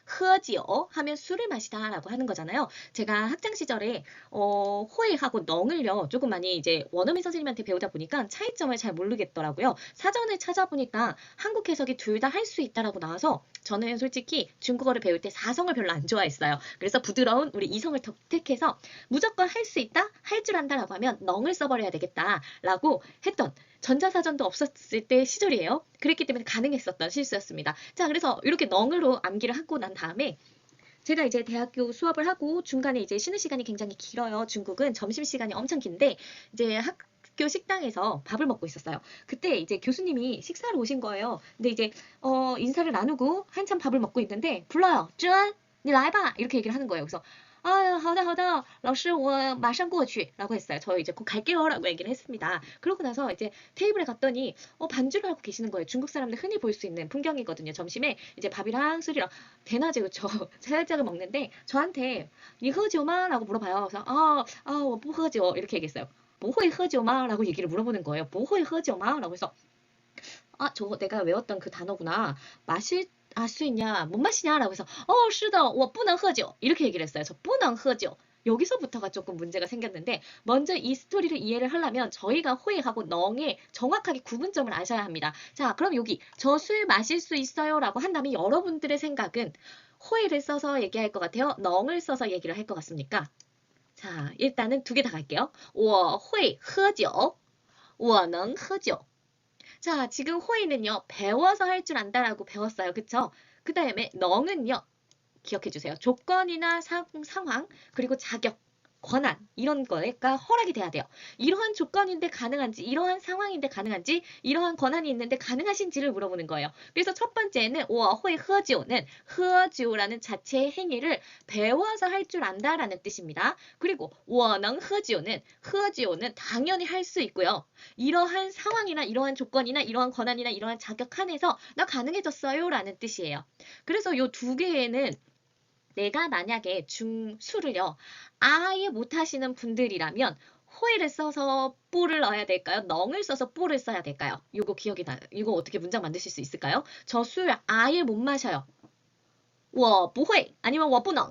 흐어지오 하면 술을 마시다 라고 하는 거잖아요. 제가 학창 시절에 호의하고 넝을요. 조금 많이 이제 원어민 선생님한테 배우다 보니까 차이점을 잘 모르겠더라고요. 사전을 찾아보니까 한국 해석이 둘 다 할 수 있다라고 나와서 저는 솔직히 중국어를 배울 때 사성을 별로 안 좋아했어요. 그래서 부드러운 우리 이성을 택해서 무조건 할 수 있다, 할 줄 안다라고 하면 넝을 써버려야 되겠다라고 했던 전자사전도 없었을 때 시절이에요. 그랬기 때문에 가능했었던 실수였습니다. 자, 그래서 이렇게 넝으로 암기를 하고 난 다음에 제가 이제 대학교 수업을 하고 중간에 이제 쉬는 시간이 굉장히 길어요. 중국은 점심시간이 엄청 긴데 이제 학교 식당에서 밥을 먹고 있었어요. 그때 이제 교수님이 식사를 오신 거예요. 근데 이제 인사를 나누고 한참 밥을 먹고 있는데 불러요. 珍,你来吧 이렇게 얘기를 하는 거예요. 그래서 아, 好的,老师,我马上过去 라고 했어요. 저 이제 곧 갈게요 라고 얘기를 했습니다. 그러고 나서 이제 테이블에 갔더니 반주를 하고 계시는 거예요. 중국 사람들 흔히 볼 수 있는 풍경이거든요. 점심에 이제 밥이랑 술이랑 대낮에 그쵸. 살짝을 먹는데 저한테 니喝酒吗? 라고 물어봐요. 그래서 我不喝酒 이렇게 얘기했어요. 不会 喝酒吗? 라고 얘기를 물어보는 거예요. 不会 喝酒吗? 라고 해서 아, 저거 내가 외웠던 그 단어구나. 마실 수 있냐? 못 마시냐? 라고 해서 是的,我不能喝酒. 이렇게 얘기를 했어요. 저 不能喝酒. 여기서부터가 조금 문제가 생겼는데 먼저 이 스토리를 이해를 하려면 저희가 호의하고 넝의 정확하게 구분점을 아셔야 합니다. 자, 그럼 여기 저 술 마실 수 있어요? 라고 한다면 여러분들의 생각은 호의를 써서 얘기할 것 같아요? 넝을 써서 얘기를 할 것 같습니까? 자, 일단은 두 개 다 갈게요. 我会喝酒,我能喝酒. 자, 지금 호의는요, 배워서 할 줄 안다라고 배웠어요. 그쵸? 그 다음에 넝은요, 기억해 주세요. 조건이나 상황, 그리고 자격, 권한, 이런 거가 허락이 돼야 돼요. 이러한 조건인데 가능한지, 이러한 상황인데 가능한지, 이러한 권한이 있는데 가능하신지를 물어보는 거예요. 그래서 첫 번째는 我会喝酒는 喝酒라는 자체의 행위를 배워서 할 줄 안다라는 뜻입니다. 그리고 我能喝酒는 喝酒는 당연히 할 수 있고요. 이러한 상황이나 이러한 조건이나 이러한 권한이나 이러한 자격 안에서 나 가능해졌어요 라는 뜻이에요. 그래서 요 두 개에는 내가 만약에 술을요, 아예 못하시는 분들이라면 호의를 써서 뽀를 넣어야 될까요? 넝을 써서 뽀를 써야 될까요? 이거 어떻게 문장 만드실 수 있을까요? 저 술 아예 못 마셔요. 我不会 아니면 我不能.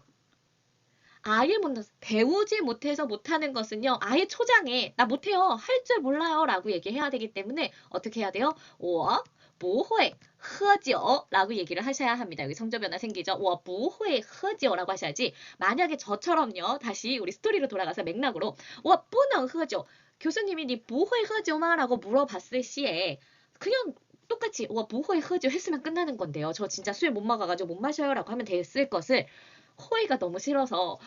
아예 배우지 못해서 못하는 것은요, 아예 초장에 나 못해요, 할 줄 몰라요 라고 얘기해야 되기 때문에 어떻게 해야 돼요? 我不会喝酒 라고 얘기를 하셔야 합니다. 여기 성조 변화 생기죠? 我不会喝酒 라고 하셔야지. 만약에 저처럼요, 다시 우리 스토리로 돌아가서 맥락으로 我不能喝酒 교수님이 니 不会喝酒吗? 라고 물어봤을 시에 그냥 똑같이 我不会喝酒 했으면 끝나는 건데요. 저 진짜 술 못 먹어가지고 못 마셔요 라고 하면 됐을 것을 호의가 너무 싫어서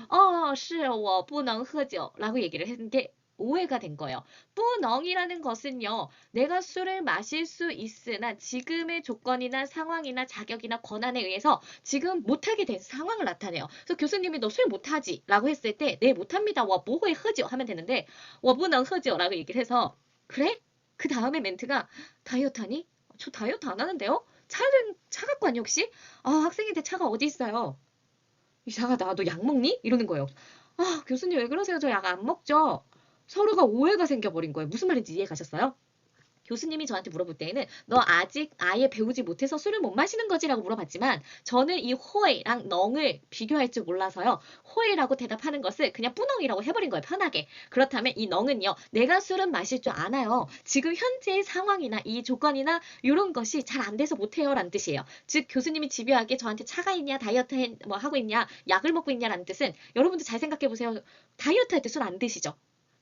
是我不能喝酒 라고 얘기를 했는 게 오해가 된 거예요. 不能이라는 것은요, 내가 술을 마실 수 있으나 지금의 조건이나 상황이나 자격이나 권한에 의해서 지금 못하게 된 상황을 나타내요. 그래서 교수님이 너 술 못하지? 라고 했을 때 네, 못합니다. 我不会喝酒 하면 되는데 我不能喝酒 라고 얘기를 해서 그래? 그 다음에 멘트가 다이어트 하니? 저 다이어트 안 하는데요? 차 갖고 왔니 혹시? 학생인데 차가 어디 있어요? 이상하다. 너 약 먹니? 이러는 거예요. 교수님 왜 그러세요? 저 약 안 먹죠? 서로가 오해가 생겨버린 거예요. 무슨 말인지 이해 가셨어요? 교수님이 저한테 물어볼 때에는 너 아직 아예 배우지 못해서 술을 못 마시는 거지? 라고 물어봤지만 저는 이 호의랑 넝을 비교할 줄 몰라서요. 호의라고 대답하는 것을 그냥 뿌렁이라고 해버린 거예요. 편하게. 그렇다면 이 넝은요. 내가 술은 마실 줄 아나요. 지금 현재의 상황이나 이 조건이나 이런 것이 잘 안 돼서 못해요 라는 뜻이에요. 즉 교수님이 집요하게 저한테 차가 있냐 다이어트 뭐 하고 있냐 약을 먹고 있냐라는 뜻은 여러분들 잘 생각해 보세요. 다이어트 할 때 술 안 드시죠?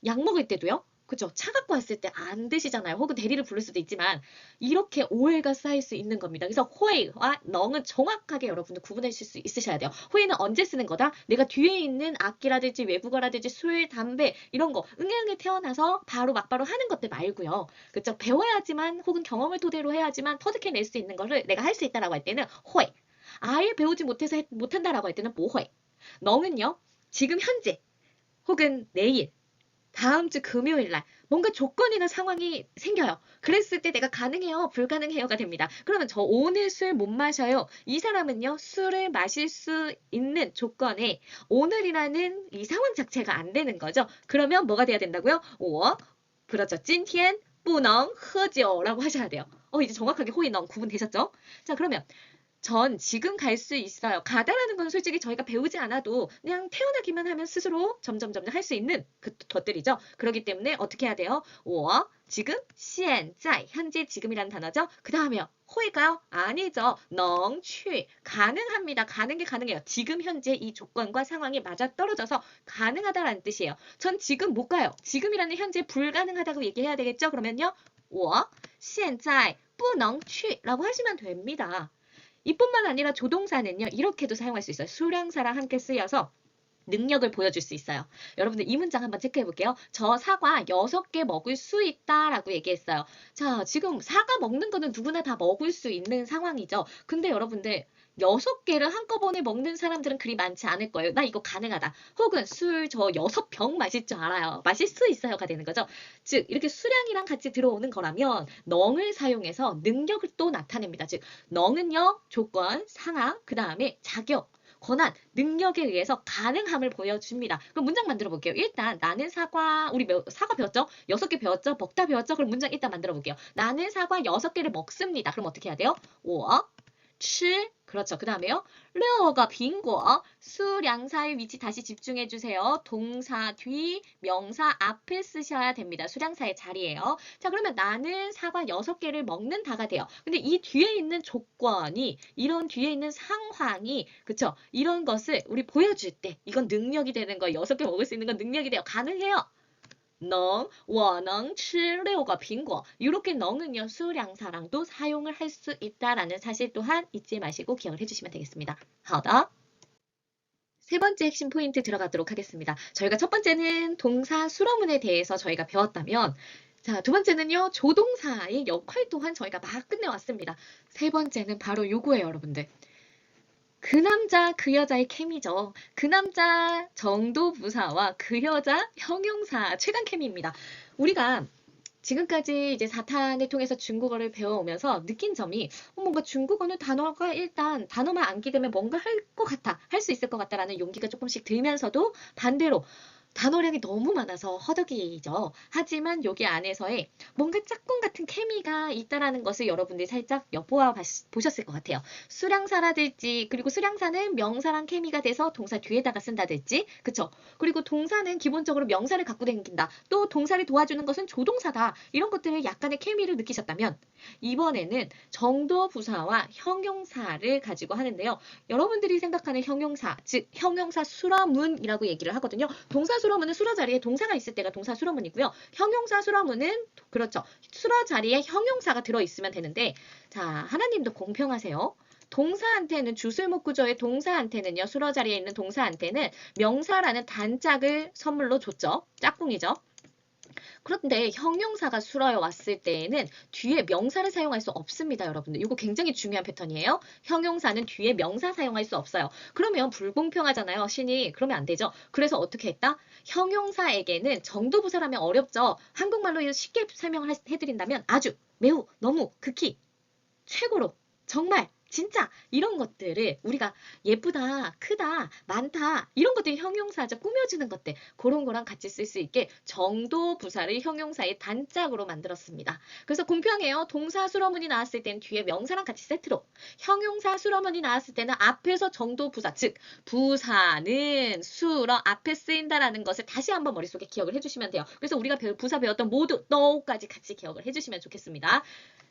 약 먹을 때도요? 그죠? 차 갖고 왔을 때 안 드시잖아요. 혹은 대리를 부를 수도 있지만 이렇게 오해가 쌓일 수 있는 겁니다. 그래서 호의와 넝은 정확하게 여러분들 구분하실 수 있으셔야 돼요. 호의는 언제 쓰는 거다? 내가 뒤에 있는 악기라든지 외국어라든지 술, 담배 이런 거 응애응애 태어나서 바로 막바로 하는 것들 말고요. 그죠? 배워야지만 혹은 경험을 토대로 해야지만 터득해낼 수 있는 거를 내가 할 수 있다라고 할 때는 호의. 아예 배우지 못해서 못한다라고 할 때는 모호의. 넝은요. 지금 현재 혹은 내일 다음 주 금요일 날 뭔가 조건이나 상황이 생겨요. 그랬을 때 내가 가능해요, 불가능해요가 됩니다. 그러면 저 오늘 술 못 마셔요. 이 사람은요, 술을 마실 수 있는 조건에 오늘이라는 이 상황 자체가 안 되는 거죠. 그러면 뭐가 돼야 된다고요? 我 그렇죠. 今天不能喝酒 라고 하셔야 돼요. 이제 정확하게 호의 넝 구분되셨죠? 자, 그러면 전 지금 갈 수 있어요. 가다라는 건 솔직히 저희가 배우지 않아도 그냥 태어나기만 하면 스스로 점점 할 수 있는 것들이죠. 그렇기 때문에 어떻게 해야 돼요? 我 지금 现在 현재 지금이라는 단어죠. 그 다음에요. 호의가요? 아니죠. 能去 가능합니다. 가는 게 가능해요. 지금 현재 이 조건과 상황이 맞아떨어져서 가능하다라는 뜻이에요. 전 지금 못 가요. 지금이라는 현재 불가능하다고 얘기해야 되겠죠? 그러면요. 我现在不能去 라고 하시면 됩니다. 이뿐만 아니라 조동사는요. 이렇게도 사용할 수 있어요. 수량사랑 함께 쓰여서 능력을 보여줄 수 있어요. 여러분들 이 문장 한번 체크해 볼게요. 저 사과 6개 먹을 수 있다 라고 얘기했어요. 자, 지금 사과 먹는 거는 누구나 다 먹을 수 있는 상황이죠. 근데 여러분들 6개를 한꺼번에 먹는 사람들은 그리 많지 않을 거예요. 나 이거 가능하다. 혹은 술 저 6병 마실 줄 알아요. 마실 수 있어요가 되는 거죠. 즉 이렇게 수량이랑 같이 들어오는 거라면 넝을 사용해서 능력을 또 나타냅니다. 즉 넝은요. 조건, 상황, 그 다음에 자격, 권한, 능력에 의해서 가능함을 보여줍니다. 그럼 문장 만들어 볼게요. 일단 나는 사과, 우리 사과 배웠죠? 6개 배웠죠? 먹다 배웠죠? 그럼 문장 일단 만들어 볼게요. 나는 사과 6개를 먹습니다. 그럼 어떻게 해야 돼요? 我 吃 그렇죠. 그 다음에요. 6个苹果 수량사의 위치 다시 집중해 주세요. 동사 뒤, 명사 앞에 쓰셔야 됩니다. 수량사의 자리예요. 자, 그러면 나는 사과 6개를 먹는다가 돼요. 근데 이 뒤에 있는 조건이, 이런 뒤에 있는 상황이, 그쵸? 이런 것을 우리 보여줄 때, 이건 능력이 되는 거예요. 6개 먹을 수 있는 건 능력이 돼요. 가능해요. 我能吃6个苹果 이렇게能은요 수량사랑도 사용을 할 수 있다라는 사실 또한 잊지 마시고 기억을 해주시면 되겠습니다. 好的. 세 번째 핵심 포인트 들어가도록 하겠습니다. 저희가 첫 번째는 동사 수러문에 대해서 저희가 배웠다면 자, 두 번째는요 조동사의 역할 또한 저희가 막 끝내왔습니다. 세 번째는 바로 요거예요, 여러분들. 그 남자, 그 여자의 케미죠. 그 남자 정도 부사와 그 여자 형용사 최강 케미입니다. 우리가 지금까지 이제 4탄을 통해서 중국어를 배워오면서 느낀 점이 뭔가 중국어는 단어가 일단 단어만 암기 되면 뭔가 할 것 같아, 할 수 있을 것 같다라는 용기가 조금씩 들면서도 반대로 단어량이 너무 많아서 허덕이죠. 하지만 여기 안에서의 뭔가 짝꿍 같은 케미가 있다라는 것을 여러분들이 살짝 엿보아 보셨을 것 같아요. 수량사라든지 그리고 수량사는 명사랑 케미가 돼서 동사 뒤에다가 쓴다든지 그쵸? 그리고 동사는 기본적으로 명사를 갖고 다닌다. 또 동사를 도와주는 것은 조동사다. 이런 것들을 약간의 케미를 느끼셨다면 이번에는 정도 부사와 형용사를 가지고 하는데요. 여러분들이 생각하는 형용사, 즉 형용사 수러문이라고 얘기를 하거든요. 동사 수러문은 수러 자리에 동사가 있을 때가 동사 수러문이고요. 형용사 수러문은 그렇죠. 수러 자리에 형용사가 들어있으면 되는데 자, 하나님도 공평하세요. 동사한테는 주술목 구조의 동사한테는요. 수러 자리에 있는 동사한테는 명사라는 단짝을 선물로 줬죠. 짝꿍이죠. 그런데 형용사가 수러에 왔을 때에는 뒤에 명사를 사용할 수 없습니다, 여러분들. 이거 굉장히 중요한 패턴이에요. 형용사는 뒤에 명사 사용할 수 없어요. 그러면 불공평하잖아요, 신이. 그러면 안 되죠. 그래서 어떻게 했다? 형용사에게는 정도부사라면 어렵죠. 한국말로 쉽게 설명을 해드린다면 아주, 매우, 너무, 극히, 최고로, 정말, 진짜 이런 것들을 우리가 예쁘다, 크다, 많다 이런 것들이 형용사죠. 꾸며주는 것들 그런 거랑 같이 쓸 수 있게 정도 부사를 형용사의 단짝으로 만들었습니다. 그래서 공평해요. 동사 수러문이 나왔을 때는 뒤에 명사랑 같이 세트로 형용사 수러문이 나왔을 때는 앞에서 정도 부사 즉 부사는 수러 앞에 쓰인다라는 것을 다시 한번 머릿속에 기억을 해주시면 돼요. 그래서 우리가 부사 배웠던 모두 너까지 같이 기억을 해주시면 좋겠습니다.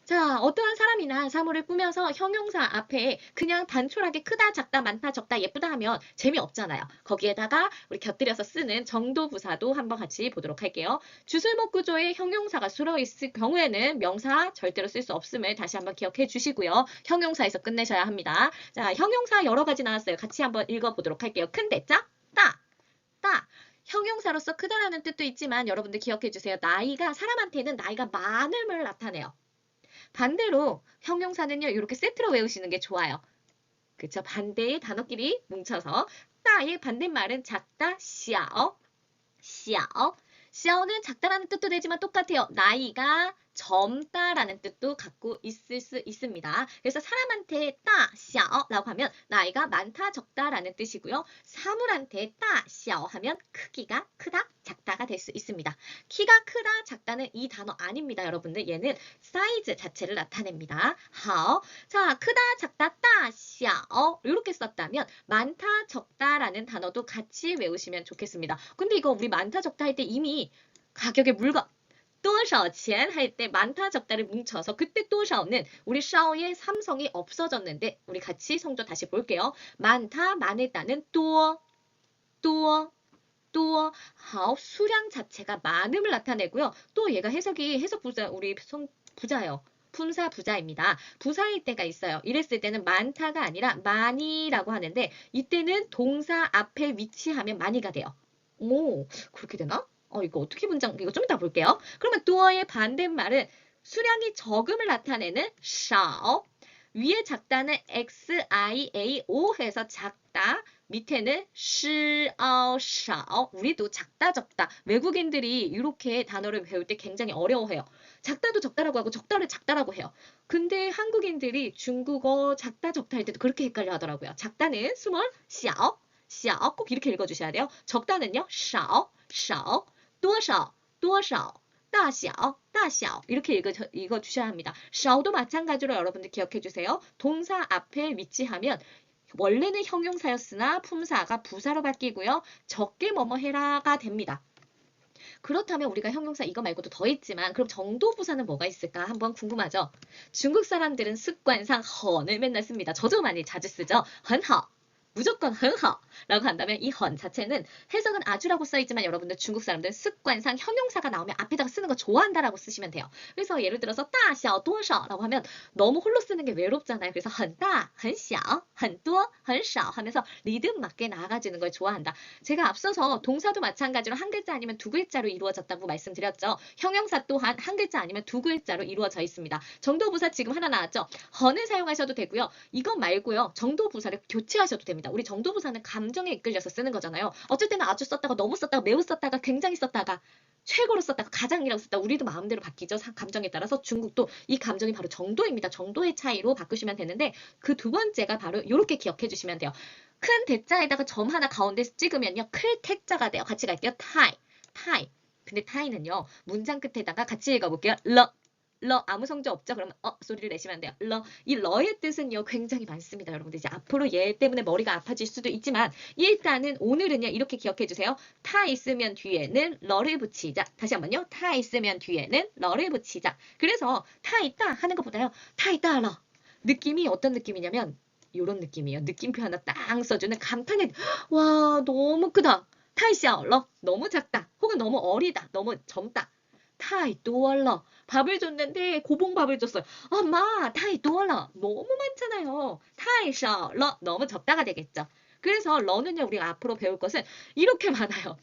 자, 어떠한 사람이나 사물을 꾸며서 형용사 앞에 그냥 단촐하게 크다, 작다, 많다, 적다, 예쁘다 하면 재미없잖아요. 거기에다가 우리 곁들여서 쓰는 정도부사도 한번 같이 보도록 할게요. 주술목 구조의 형용사가 수러 있을 경우에는 명사 절대로 쓸 수 없음을 다시 한번 기억해 주시고요. 형용사에서 끝내셔야 합니다. 자, 형용사 여러 가지 나왔어요. 같이 한번 읽어보도록 할게요. 큰 대자, 따, 따. 형용사로서 크다라는 뜻도 있지만 여러분들 기억해 주세요. 나이가 사람한테는 나이가 많음을 나타내요. 반대로 형용사는요. 이렇게 세트로 외우시는 게 좋아요. 그쵸? 반대의 단어끼리 뭉쳐서 따의 반대말은 작다, 샤오, 샤오. 샤오는 작다라는 뜻도 되지만 똑같아요. 나이가 젊다라는 뜻도 갖고 있을 수 있습니다. 그래서 사람한테 따, 샤오라고 하면 나이가 많다, 적다라는 뜻이고요. 사물한테 따, 샤오 하면 크기가 크다, 작다가 될 수 있습니다. 키가 크다, 작다는 이 단어 아닙니다, 여러분들. 얘는 사이즈 자체를 나타냅니다. 하오. 자, 크다, 작다, 따, 샤오 이렇게 썼다면 많다, 적다라는 단어도 같이 외우시면 좋겠습니다. 근데 이거 우리 많다, 적다 할 때 이미 가격의 물건 多少钱 할 때 많다 적다를 뭉쳐서 그때 多少는 우리 샤오의 삼성이 없어졌는데 우리 같이 성조 다시 볼게요. 많다 많을다는 多 수량 자체가 많음을 나타내고요. 또 얘가 해석 부자 우리 부자예요. 분사 부자입니다. 부사일 때가 있어요. 이랬을 때는 많다가 아니라 많이라고 하는데 이때는 동사 앞에 위치하면 많이가 돼요. 오, 그렇게 되나? 이거 어떻게 이거 좀 이따 볼게요. 그러면 또어의 반대말은 수량이 적음을 나타내는 샤오. 위에 작다는 XIAO 해서 작다. 밑에는 少 우리도 작다 적다. 외국인들이 이렇게 단어를 배울 때 굉장히 어려워해요. 작다도 적다라고 하고 적다를 작다라고 해요. 근데 한국인들이 중국어 작다 적다 할 때도 그렇게 헷갈려 하더라고요. 작다는 small, 小꼭 이렇게 읽어주셔야 돼요. 적다는요 少 多少 大小 이렇게 읽어주셔야 합니다. 少도 마찬가지로 여러분들 기억해 주세요. 동사 앞에 위치하면 원래는 형용사였으나 품사가 부사로 바뀌고요. 적게 뭐뭐 해라가 됩니다. 그렇다면 우리가 형용사 이거 말고도 더 있지만 그럼 정도부사는 뭐가 있을까 한번 궁금하죠? 중국 사람들은 습관상 헌을 맨날 씁니다. 저도 많이 자주 쓰죠. 很好 무조건 很好라고 한다면 이 헌 자체는 해석은 아주라고 써있지만 여러분들 중국 사람들은 습관상 형용사가 나오면 앞에다가 쓰는 거 좋아한다라고 쓰시면 돼요. 그래서 예를 들어서 大小多少라고 하면 너무 홀로 쓰는 게 외롭잖아요. 그래서 很大很小很多很少하면서 리듬 맞게 나아가지는 걸 좋아한다. 제가 앞서서 동사도 마찬가지로 한 글자 아니면 두 글자로 이루어졌다고 말씀드렸죠. 형용사 또한 한 글자 아니면 두 글자로 이루어져 있습니다. 정도부사 지금 하나 나왔죠. 헌을 사용하셔도 되고요. 이것 말고요. 정도부사를 교체하셔도 됩니다. 우리 정도부사는 감정에 이끌려서 쓰는 거잖아요. 어쩔 때는 아주 썼다가 너무 썼다가 매우 썼다가 굉장히 썼다가 최고로 썼다가 가장이라고 썼다가 우리도 마음대로 바뀌죠. 감정에 따라서 중국도 이 감정이 바로 정도입니다. 정도의 차이로 바꾸시면 되는데 그 두 번째가 바로 이렇게 기억해 주시면 돼요. 큰 대자에다가 점 하나 가운데 찍으면요. 클 택자가 돼요. 같이 갈게요. 타이. 근데 타이는요. 문장 끝에다가 같이 읽어볼게요. 러 아무 성조 없죠? 그러면 소리를 내시면 돼요. 이 러의 뜻은요 굉장히 많습니다. 여러분들 이제 앞으로 얘 때문에 머리가 아파질 수도 있지만 일단은 오늘은요 이렇게 기억해 주세요. 타 있으면 뒤에는 러를 붙이자. 다시 한번요. 타 있으면 뒤에는 러를 붙이자. 그래서 타 있다 하는 것보다요. 타 있다 러. 느낌이 어떤 느낌이냐면 이런 느낌이에요. 느낌표 하나 딱 써주는 감탄의 와 너무 크다. 타이샤러 너무 작다. 혹은 너무 어리다. 너무 젊다. 타이 또얼러 밥을 줬는데 고봉밥을 줬어요. 엄마 타이 또얼러 너무 많잖아요. 타이 샤러 너무 적다가 되겠죠. 그래서 러는요 우리가 앞으로 배울 것은 이렇게 많아요.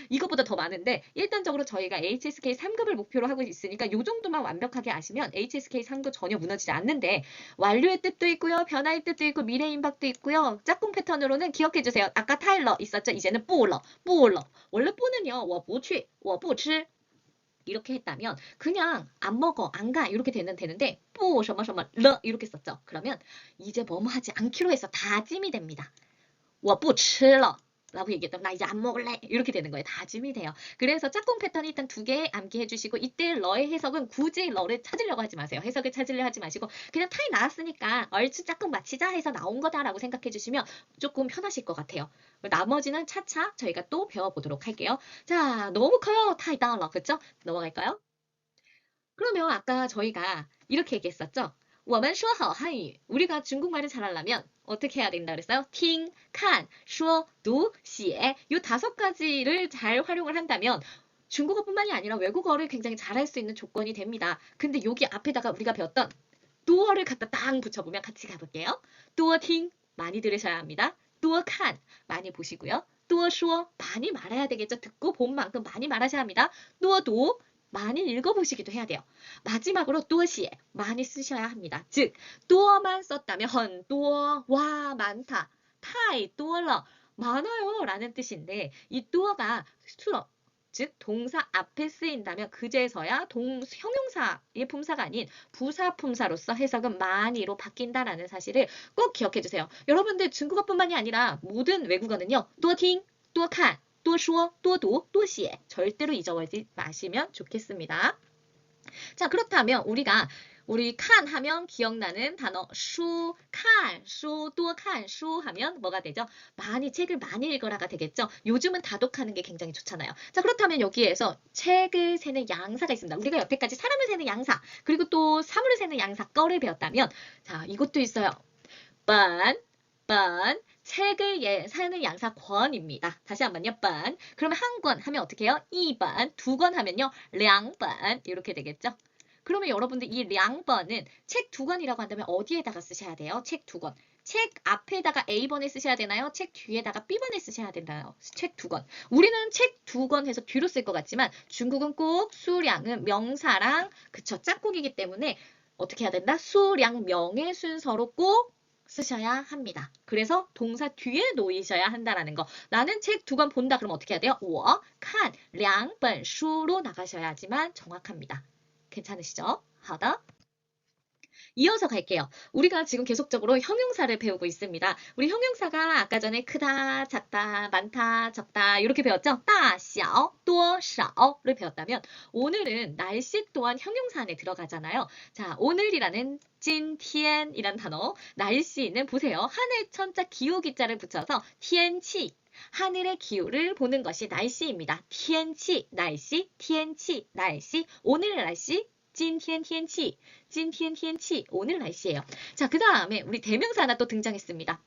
이것보다 더 많은데 일단적으로 저희가 HSK 3급을 목표로 하고 있으니까 이 정도만 완벽하게 아시면 HSK 3급 전혀 무너지지 않는데 완료의 뜻도 있고요. 변화의 뜻도 있고 미래 임박도 있고요. 짝꿍 패턴으로는 기억해 주세요. 아까 타일러 있었죠. 이제는 뿌러 원래 뿌는요. 我不去我不吃 이렇게 했다면 그냥 안 먹어 안 가 이렇게 되는데 뿌 셔머 이렇게 썼죠. 그러면 이제 뭐뭐 하지 않기로 해서 다짐이 됩니다. 我不吃了 라고 얘기했다면 나 이제 안 먹을래 이렇게 되는 거예요. 다짐이 돼요. 그래서 짝꿍 패턴이 일단 2개 암기해 주시고 이때 러의 해석은 굳이 러를 찾으려고 하지 마세요. 해석을 찾으려 하지 마시고 그냥 타이 나왔으니까 얼추 짝꿍 맞히자 해서 나온 거다라고 생각해 주시면 조금 편하실 것 같아요. 나머지는 차차 저희가 또 배워보도록 할게요. 자, 너무 커요. 타이 다운러 그렇죠? 넘어갈까요? 그러면 아까 저희가 이렇게 얘기했었죠. 我们说好汉语 우리가 중국말을 잘하려면 어떻게 해야 된다 그랬어요? 听, 看, 说, 读, 写 이 5가지를 잘 활용을 한다면 중국어뿐만이 아니라 외국어를 굉장히 잘할 수 있는 조건이 됩니다. 근데 여기 앞에다가 우리가 배웠던 두어를 갖다 딱 붙여보면 같이 가볼게요. 多听 많이 들으셔야 합니다. 多看 많이 보시고요. 多说 많이 말해야 되겠죠. 듣고 본 만큼 많이 말하셔야 합니다. 多读 많이 읽어보시기도 해야 돼요. 마지막으로 多写 많이 쓰셔야 합니다. 즉 多만 썼다면 很多 와 많다. 太多了 많아요 라는 뜻인데 이 多가 수어 즉 동사 앞에 쓰인다면 그제서야 형용사의 품사가 아닌 부사 품사로서 해석은 많이로 바뀐다라는 사실을 꼭 기억해 주세요. 여러분들 중국어뿐만이 아니라 모든 외국어는요. 多听, 多看, 多说, 多读, 多写 절대로 잊어버리지 마시면 좋겠습니다. 자 그렇다면 우리 칸 하면 기억나는 단어 슈, 칸, 슈, 또 칸, 슈 하면 뭐가 되죠? 책을 많이 읽어라가 되겠죠? 요즘은 다독하는 게 굉장히 좋잖아요. 자 그렇다면 여기에서 책을 세는 양사가 있습니다. 우리가 여태까지 사람을 세는 양사 그리고 또 사물을 세는 양사 거를 배웠다면 자 이것도 있어요. 번 책을 사는 양사 권입니다. 다시 한번요. 번 그러면 한 권 하면 어떻게 해요? 2번 두 권 하면요. 2번 이렇게 되겠죠? 그러면 여러분들 이 량번은 책 2권이라고 한다면 어디에다가 쓰셔야 돼요? 책 2권. 책 앞에다가 A번에 쓰셔야 되나요? 책 뒤에다가 B번에 쓰셔야 되나요? 책 2권. 우리는 책 2권 해서 뒤로 쓸 것 같지만 중국은 꼭 수량은 명사랑 그쵸 짝꿍이기 때문에 어떻게 해야 된다? 수량 명의 순서로 꼭 쓰셔야 합니다. 그래서 동사 뒤에 놓이셔야 한다라는 거. 나는 책 2권 본다. 그럼 어떻게 해야 돼요? 我看两本书로 나가셔야지만 정확합니다. 괜찮으시죠? 好的. 이어서 갈게요. 우리가 지금 계속적으로 형용사를 배우고 있습니다. 우리 형용사가 아까 전에 크다, 작다, 많다, 적다 이렇게 배웠죠? 大小, 多少를 배웠다면 오늘은 날씨 또한 형용사 안에 들어가잖아요. 자, 오늘이라는 今天이란 단어, 날씨는 보세요. 하늘 천자 기후기자를 붙여서 天气 하늘의 기후를 보는 것이 날씨입니다. 天气 날씨, 天气 날씨, 오늘 날씨 今天天气, 今天天气, 오늘 날씨예요. 자, 그 다음에 우리 대명사 하나 또 등장했습니다.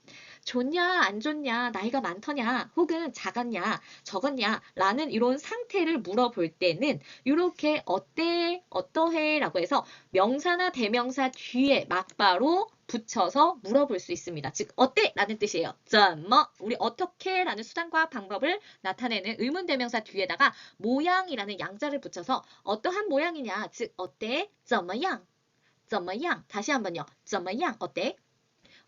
좋냐, 안 좋냐, 나이가 많더냐, 혹은 작았냐, 적었냐, 라는 이런 상태를 물어볼 때는 이렇게 어때, 어떠해 라고 해서 명사나 대명사 뒤에 막바로 붙여서 물어볼 수 있습니다. 즉, 어때? 라는 뜻이에요. 怎么? 우리 어떻게? 라는 수단과 방법을 나타내는 의문대명사 뒤에다가 모양이라는 양자를 붙여서 어떠한 모양이냐, 즉, 어때? 怎么样? 怎么样? 다시 한번요. 怎么样? 어때?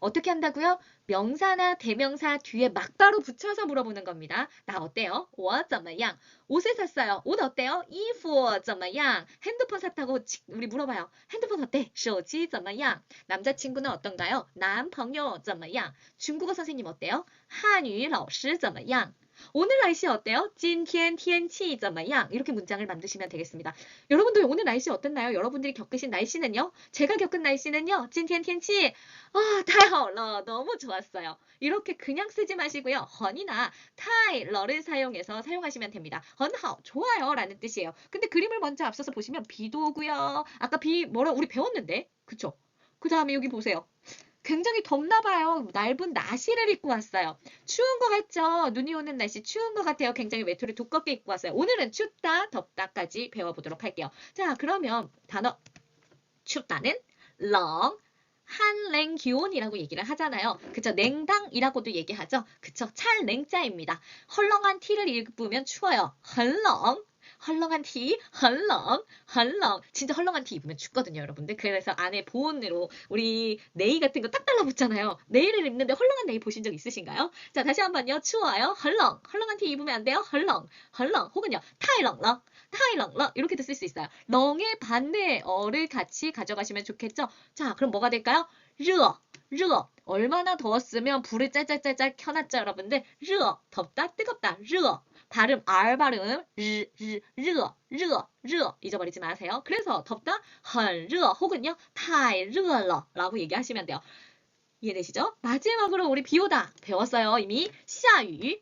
어떻게 한다고요? 명사나 대명사 뒤에 막바로 붙여서 물어보는 겁니다. 나 어때요? 我怎么样? 옷을 샀어요. 옷 어때요? 衣服怎么样? 핸드폰 샀다고 우리 물어봐요. 핸드폰 어때? 手机怎么样? 남자친구는 어떤가요? 男朋友怎么样? 중국어 선생님 어때요? 汉语老师怎么样? 오늘 날씨 어때요? 今天天气怎么样? 이렇게 문장을 만드시면 되겠습니다. 여러분들 오늘 날씨 어땠나요? 여러분들이 겪으신 날씨는요? 제가 겪은 날씨는요? 今天天气 太好了. 너무 좋았어요. 이렇게 그냥 쓰지 마시고요. 헌이나 太러를 사용해서 사용하시면 됩니다. 很好, 좋아요 라는 뜻이에요. 근데 그림을 먼저 앞서서 보시면 비도 오고요. 아까 비 뭐라 우리 배웠는데? 그쵸? 그 다음에 여기 보세요. 굉장히 덥나 봐요. 얇은 나시를 입고 왔어요. 추운 것 같죠? 눈이 오는 날씨 추운 것 같아요. 굉장히 외투를 두껍게 입고 왔어요. 오늘은 춥다, 덥다까지 배워보도록 할게요. 자, 그러면 단어 춥다는 렁, 한랭 기온이라고 얘기를 하잖아요. 그쵸? 냉당이라고도 얘기하죠. 그쵸? 찰냉자입니다. 헐렁한 티를 입으면 추워요. 헐렁. 헐렁한 티, 헐렁, 헐렁. 진짜 헐렁한 티 입으면 춥거든요, 여러분들. 그래서 안에 보온으로 우리 네이 같은 거 딱 달라붙잖아요. 네이를 입는데 헐렁한 네이 보신 적 있으신가요? 자, 다시 한번요. 추워요. 헐렁. 헐렁한 티 입으면 안 돼요. 헐렁, 헐렁. 혹은요. 타이렁렁, 타이렁렁. 이렇게도 쓸 수 있어요. 렁의 반대 어를 같이 가져가시면 좋겠죠? 자, 그럼 뭐가 될까요? 热, 热. 얼마나 더웠으면 불을 짤짤짤짤 켜놨죠, 여러분들? 热, 덥다, 뜨겁다, 热. 발음 R 발음 热 잊어버리지 마세요. 그래서 덥다 很热 혹은요 太热了 라고 얘기하시면 돼요. 이해되시죠? 마지막으로 우리 비 오다 배웠어요. 이미 下雨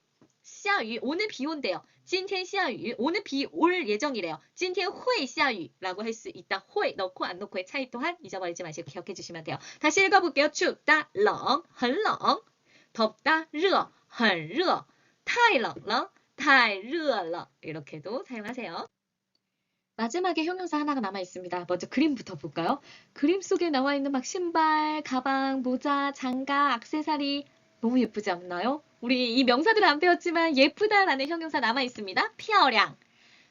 오늘 비 온대요. 今天下雨 오늘 비 올 예정이래요. 今天会下雨 라고 할 수 있다. 会 넣고 안 넣고의 차이 또한 잊어버리지 마시고 기억해 주시면 돼요. 다시 읽어볼게요. 춥다 冷很冷 덥다 热很热 太冷了 太热了 이렇게도 사용하세요. 마지막에 형용사 하나가 남아 있습니다. 먼저 그림부터 볼까요? 그림 속에 나와 있는 막 신발, 가방, 모자, 장갑, 액세서리 너무 예쁘지 않나요? 우리 이 명사들을 안 배웠지만 예쁘다라는 형용사 남아 있습니다. 漂亮,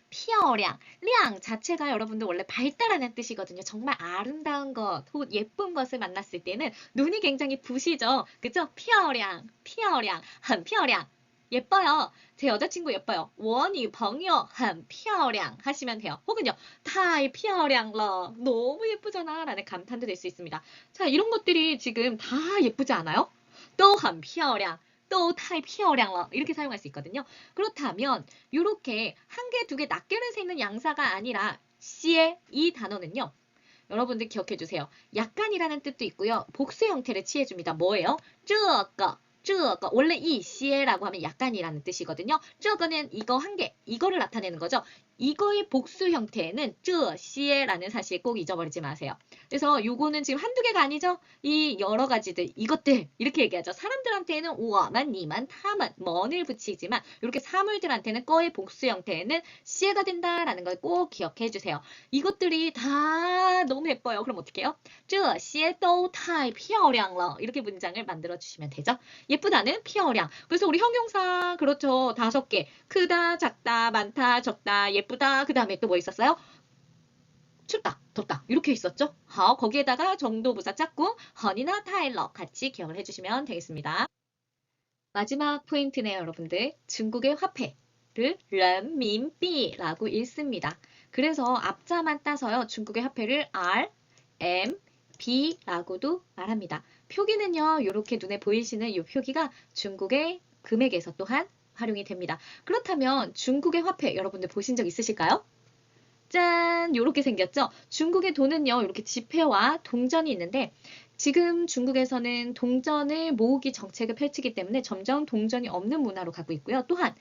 漂亮, 량 자체가 여러분들 원래 밝다라는 뜻이거든요. 정말 아름다운 것, 혹은 예쁜 것을 만났을 때는 눈이 굉장히 부시죠. 그죠? 漂亮, 漂亮, 很漂亮. 예뻐요. 제 여자친구 예뻐요. 我女朋友很漂亮 하시면 돼요. 혹은요. 太漂亮了. 너무 예쁘잖아 라는 감탄도 될 수 있습니다. 자, 이런 것들이 지금 다 예쁘지 않아요? 都很漂亮. 또 太漂亮了 이렇게 사용할 수 있거든요. 그렇다면 이렇게 한 개, 두 개 낱개를 세는 양사가 아니라 씨의 이 단어는요. 여러분들 기억해 주세요. 약간이라는 뜻도 있고요. 복수 형태를 취해줍니다. 뭐예요? 这个원래 이 씨에라고 하면 약간이라는 뜻이거든요. 这个는 이거 한 개, 이거를 나타내는 거죠. 이거의 복수 형태는 这些라는 사실 꼭 잊어버리지 마세요. 그래서 요거는 지금 한두 개가 아니죠. 이 여러 가지들, 이것들 이렇게 얘기하죠. 사람들한테는 我만, 니만, 타만, 먼을 붙이지만 이렇게 사물들한테는 거의 복수 형태는 씨가 된다라는 걸 꼭 기억해 주세요. 이것들이 다 너무 예뻐요. 그럼 어떻게 해요? 这些都太漂亮了 이렇게 문장을 만들어 주시면 되죠. 예쁘다는 漂亮. 그래서 우리 형용사 그렇죠. 5개. 크다, 작다, 많다, 적다, 예쁘다. 그 다음에 또 뭐 있었어요? 춥다, 덥다 이렇게 있었죠. 거기에다가 정도부사 짝꿍 허니나 타일러 같이 기억을 해주시면 되겠습니다. 마지막 포인트네요, 여러분들. 중국의 화폐를 런민비라고 읽습니다. 그래서 앞자만 따서요. 중국의 화폐를 RMB라고도 말합니다. 표기는요. 이렇게 눈에 보이시는 이 표기가 중국의 금액에서 또한 활용이 됩니다. 그렇다면 중국의 화폐 여러분들 보신 적 있으실까요? 짠! 요렇게 생겼죠? 중국의 돈은요, 이렇게 지폐와 동전이 있는데, 지금 중국에서는 동전을 모으기 정책을 펼치기 때문에 점점 동전이 없는 문화로 가고 있고요. 또한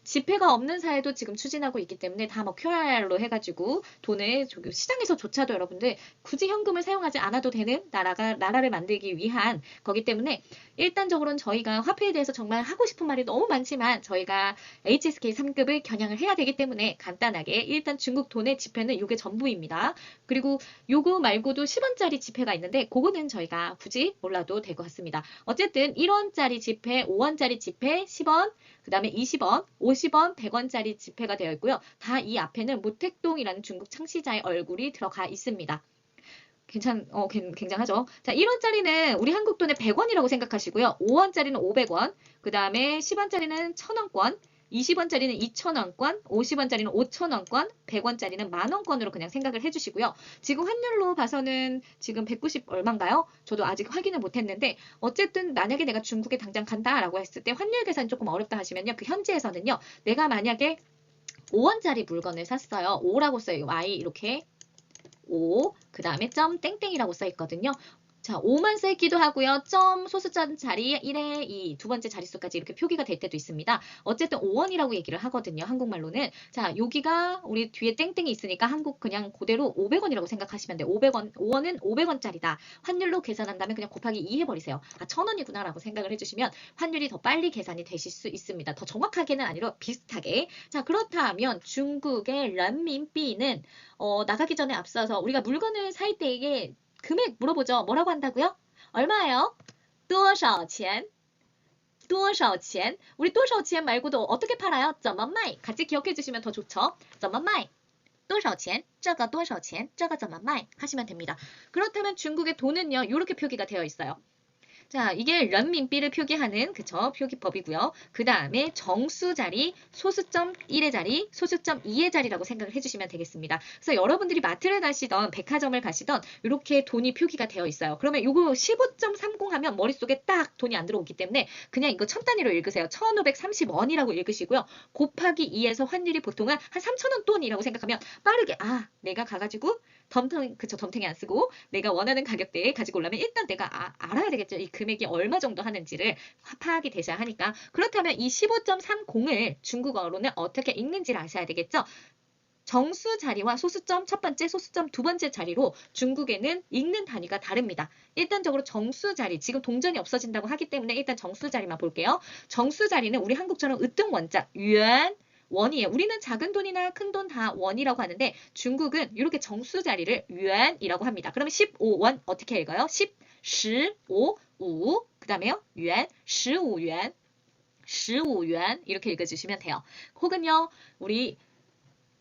지폐가 없는 사회도 지금 추진하고 있기 때문에 다 뭐 QR로 해가지고 돈을 시장에서조차도 여러분들 굳이 현금을 사용하지 않아도 되는 나라를 만들기 위한 거기 때문에 일단적으로는 저희가 화폐에 대해서 정말 하고 싶은 말이 너무 많지만 저희가 HSK 3급을 겨냥을 해야 되기 때문에 간단하게 일단 중국 돈의 지폐는 이게 전부입니다. 그리고 요거 말고도 10원짜리 지폐가 있는데 그거는 저희가 굳이 몰라도 될 것 같습니다. 어쨌든 1원짜리 지폐, 5원짜리 지폐, 10원, 그 다음에 20원, 50원, 100원짜리 지폐가 되어 있고요. 다 이 앞에는 모택동이라는 중국 창시자의 얼굴이 들어가 있습니다. 굉장하죠. 자, 1원짜리는 우리 한국 돈의 100원이라고 생각하시고요. 5원짜리는 500원, 그 다음에 10원짜리는 1000원권, 20원짜리는 2000원권, 50원짜리는 5000원권, 100원짜리는 만원권으로 그냥 생각을 해주시고요. 지금 환율로 봐서는 지금 190 얼마인가요? 저도 아직 확인을 못했는데 어쨌든 만약에 내가 중국에 당장 간다라고 했을 때 환율 계산이 조금 어렵다 하시면요. 그 현지에서는요. 내가 만약에 5원짜리 물건을 샀어요. 5라고 써요. Y 이렇게 5, 그 다음에 점 땡땡이라고 써 있거든요. 자, 5만 써 있기도 하고요. 점 소수점 자리 1에 2, 두 번째 자릿수까지 이렇게 표기가 될 때도 있습니다. 어쨌든 5원이라고 얘기를 하거든요. 한국말로는. 자, 여기가 우리 뒤에 땡땡이 있으니까 한국 그냥 그대로 500원이라고 생각하시면 돼요. 500원, 5원은 500원짜리다. 환율로 계산한다면 그냥 곱하기 2 해버리세요. 1000원이구나 라고 생각을 해주시면 환율이 더 빨리 계산이 되실 수 있습니다. 더 정확하게는 아니라 비슷하게. 자, 그렇다면 중국의 런민비는 나가기 전에 앞서서 우리가 물건을 살 때에 금액 물어보죠. 뭐라고 한다고요? 얼마예요? 多少钱?多少钱? 우리 多少钱 말고도 어떻게 팔아요? 怎么卖? 같이 기억해 주시면 더 좋죠. 怎么卖?多少钱?这个多少钱?这个怎么卖? 하시면 됩니다. 그렇다면 중국의 돈은요. 이렇게 표기가 되어 있어요. 자, 이게 런민비를 표기하는 그쵸 표기법이고요. 그 다음에 정수 자리, 소수점 1의 자리, 소수점 2의 자리라고 생각을 해주시면 되겠습니다. 그래서 여러분들이 마트를 가시던 백화점을 가시던 이렇게 돈이 표기가 되어 있어요. 그러면 이거 15.30 하면 머릿속에 딱 돈이 안 들어오기 때문에 그냥 이거 천 단위로 읽으세요. 1530원이라고 읽으시고요. 곱하기 2에서 환율이 보통은 한 3,000원 돈이라고 생각하면 빠르게 내가 가가지고 덤탱이 안 쓰고 내가 원하는 가격대에 가지고 오려면 일단 내가 알아야 되겠죠. 이 금액이 얼마 정도 하는지를 파악이 되셔야 하니까. 그렇다면 이 15.30을 중국어로는 어떻게 읽는지를 아셔야 되겠죠. 정수 자리와 소수점 첫 번째, 소수점 두 번째 자리로 중국에는 읽는 단위가 다릅니다. 일단적으로 정수 자리, 지금 동전이 없어진다고 하기 때문에 일단 정수 자리만 볼게요. 정수 자리는 우리 한국처럼 으뜸 원자, yuan, 원이에요. 우리는 작은 돈이나 큰 돈 다 원이라고 하는데 중국은 이렇게 정수 자리를 yuan이라고 합니다. 그러면 15원 어떻게 읽어요? 10, 15, 5, 그 다음에요. yuan, 15yuan, 15yuan 이렇게 읽어주시면 돼요. 혹은요. 우리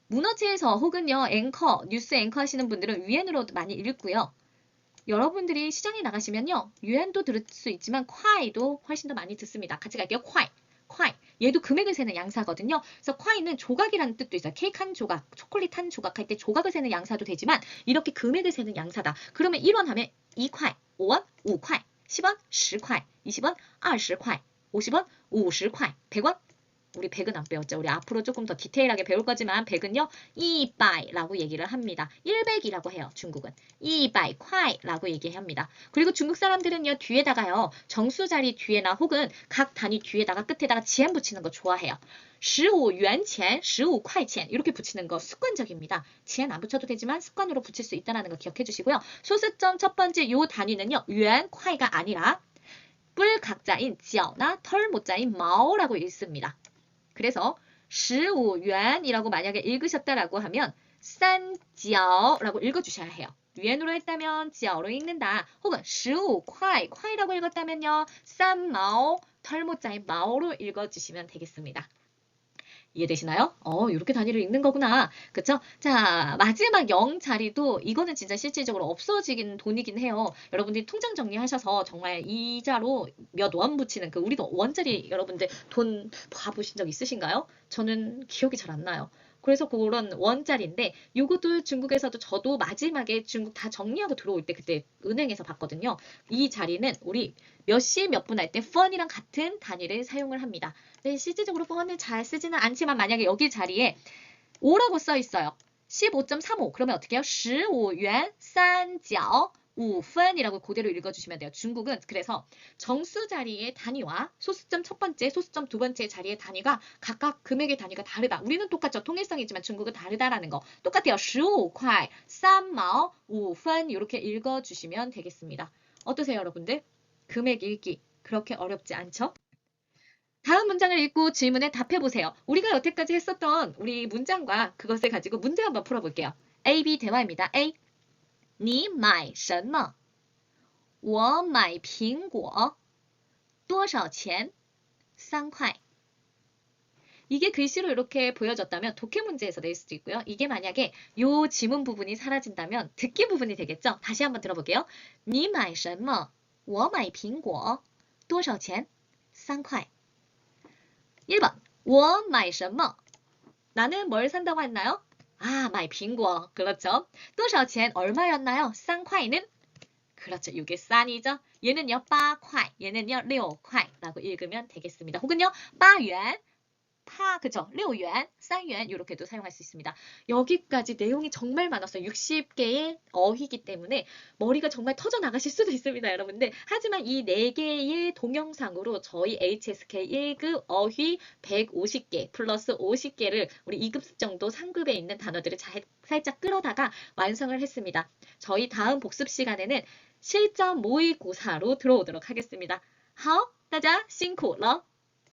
문어체에서 혹은요. 앵커, 뉴스 앵커 하시는 분들은 유엔으로 많이 읽고요. 여러분들이 시장에 나가시면요. 유엔도 들을 수 있지만 콰이도 훨씬 더 많이 듣습니다. 같이 갈게요. 콰이. 콰이. 얘도 금액을 세는 양사거든요. 그래서 콰이는 조각이라는 뜻도 있어요. 케이크 한 조각, 초콜릿 한 조각 할 때 조각을 세는 양사도 되지만 이렇게 금액을 세는 양사다. 그러면 1원 하면 2콰이, 5원 5콰이, 10원 10콰이, 20원 20콰이, 50원 50콰이, 100원 우리 100은 안 배웠죠. 우리 앞으로 조금 더 디테일하게 배울 거지만 100은요. 200라고 얘기를 합니다. 100이라고 해요. 중국은. 200콰이라고 얘기합니다. 그리고 중국 사람들은요. 뒤에다가요. 정수 자리 뒤에나 혹은 각 단위 뒤에다가 끝에다가 지안 붙이는 거 좋아해요. 15元钱, 15块钱 이렇게 붙이는 거 습관적입니다. 지안 안 붙여도 되지만 습관으로 붙일 수 있다는 거 기억해 주시고요. 소수점 첫 번째 요 단위는요. yuan, 콰이가 아니라 뿔 각자인 지어나 털 모자인 마오라고 읽습니다. 그래서 15元이라고 만약에 읽으셨다라고 하면 싼지어라고 읽어주셔야 해요. 유엔으로 했다면 지어로 읽는다. 혹은 15콰이, 콰이라고 읽었다면요. 싼마오, 털모자인 마오로 읽어주시면 되겠습니다. 이해되시나요? 이렇게 단위를 읽는 거구나. 그쵸? 자, 마지막 0 자리도 이거는 진짜 실질적으로 없어지긴 돈이긴 해요. 여러분들이 통장 정리하셔서 정말 이자로 몇 원 붙이는 그 우리도 원짜리 여러분들 돈 봐보신 적 있으신가요? 저는 기억이 잘 안 나요. 그래서 그런 원짜리인데 요것도 중국에서도 저도 마지막에 중국 다 정리하고 들어올 때 그때 은행에서 봤거든요. 이 자리는 우리 몇 시 몇 분 할 때 펀이랑 같은 단위를 사용을 합니다. 네, 실질적으로 펀을 잘 쓰지는 않지만 만약에 여기 자리에 5라고 써 있어요. 15.35 그러면 어떻게 해요? 15元 3角 5分이라고 그대로 읽어주시면 돼요. 중국은 그래서 정수 자리의 단위와 소수점 첫 번째, 소수점 두 번째 자리의 단위가 각각 금액의 단위가 다르다. 우리는 똑같죠. 통일성이지만 중국은 다르다라는 거. 똑같아요. 15块 3毛 5分 이렇게 읽어주시면 되겠습니다. 어떠세요, 여러분들? 금액 읽기 그렇게 어렵지 않죠? 다음 문장을 읽고 질문에 답해보세요. 우리가 여태까지 했었던 우리 문장과 그것을 가지고 문제 한번 풀어볼게요. A, B 대화입니다. A. 你买什么?我买苹果多少钱?3块. 이게 글씨로 이렇게 보여졌다면 독해 문제에서 낼 수도 있고요. 이게 만약에 요 지문 부분이 사라진다면 듣기 부분이 되겠죠? 다시 한번 들어볼게요. 你买什么?我买苹果多少钱?3块. 1번. 我买什么? 나는 뭘 산다고 했나요? 아, 买苹果. 그렇죠. 多少钱 얼마였나요? 3块는 그렇죠. 이게 싼이죠. 얘는요, 8块, 얘는요, 6块라고 읽으면 되겠습니다. 혹은요, 8元, 그죠? 6元, 3元이렇게도 사용할 수 있습니다. 여기까지 내용이 정말 많았어요. 60개의 어휘기 때문에 머리가 정말 터져 나가실 수도 있습니다, 여러분들. 하지만 이 4개의 동영상으로 저희 HSK 1급 어휘 150개 플러스 50개를 우리 2급 정도 3급에 있는 단어들을 살짝 끌어다가 완성을 했습니다. 저희 다음 복습 시간에는 실전 모의고사로 들어오도록 하겠습니다. 好，大家辛苦了。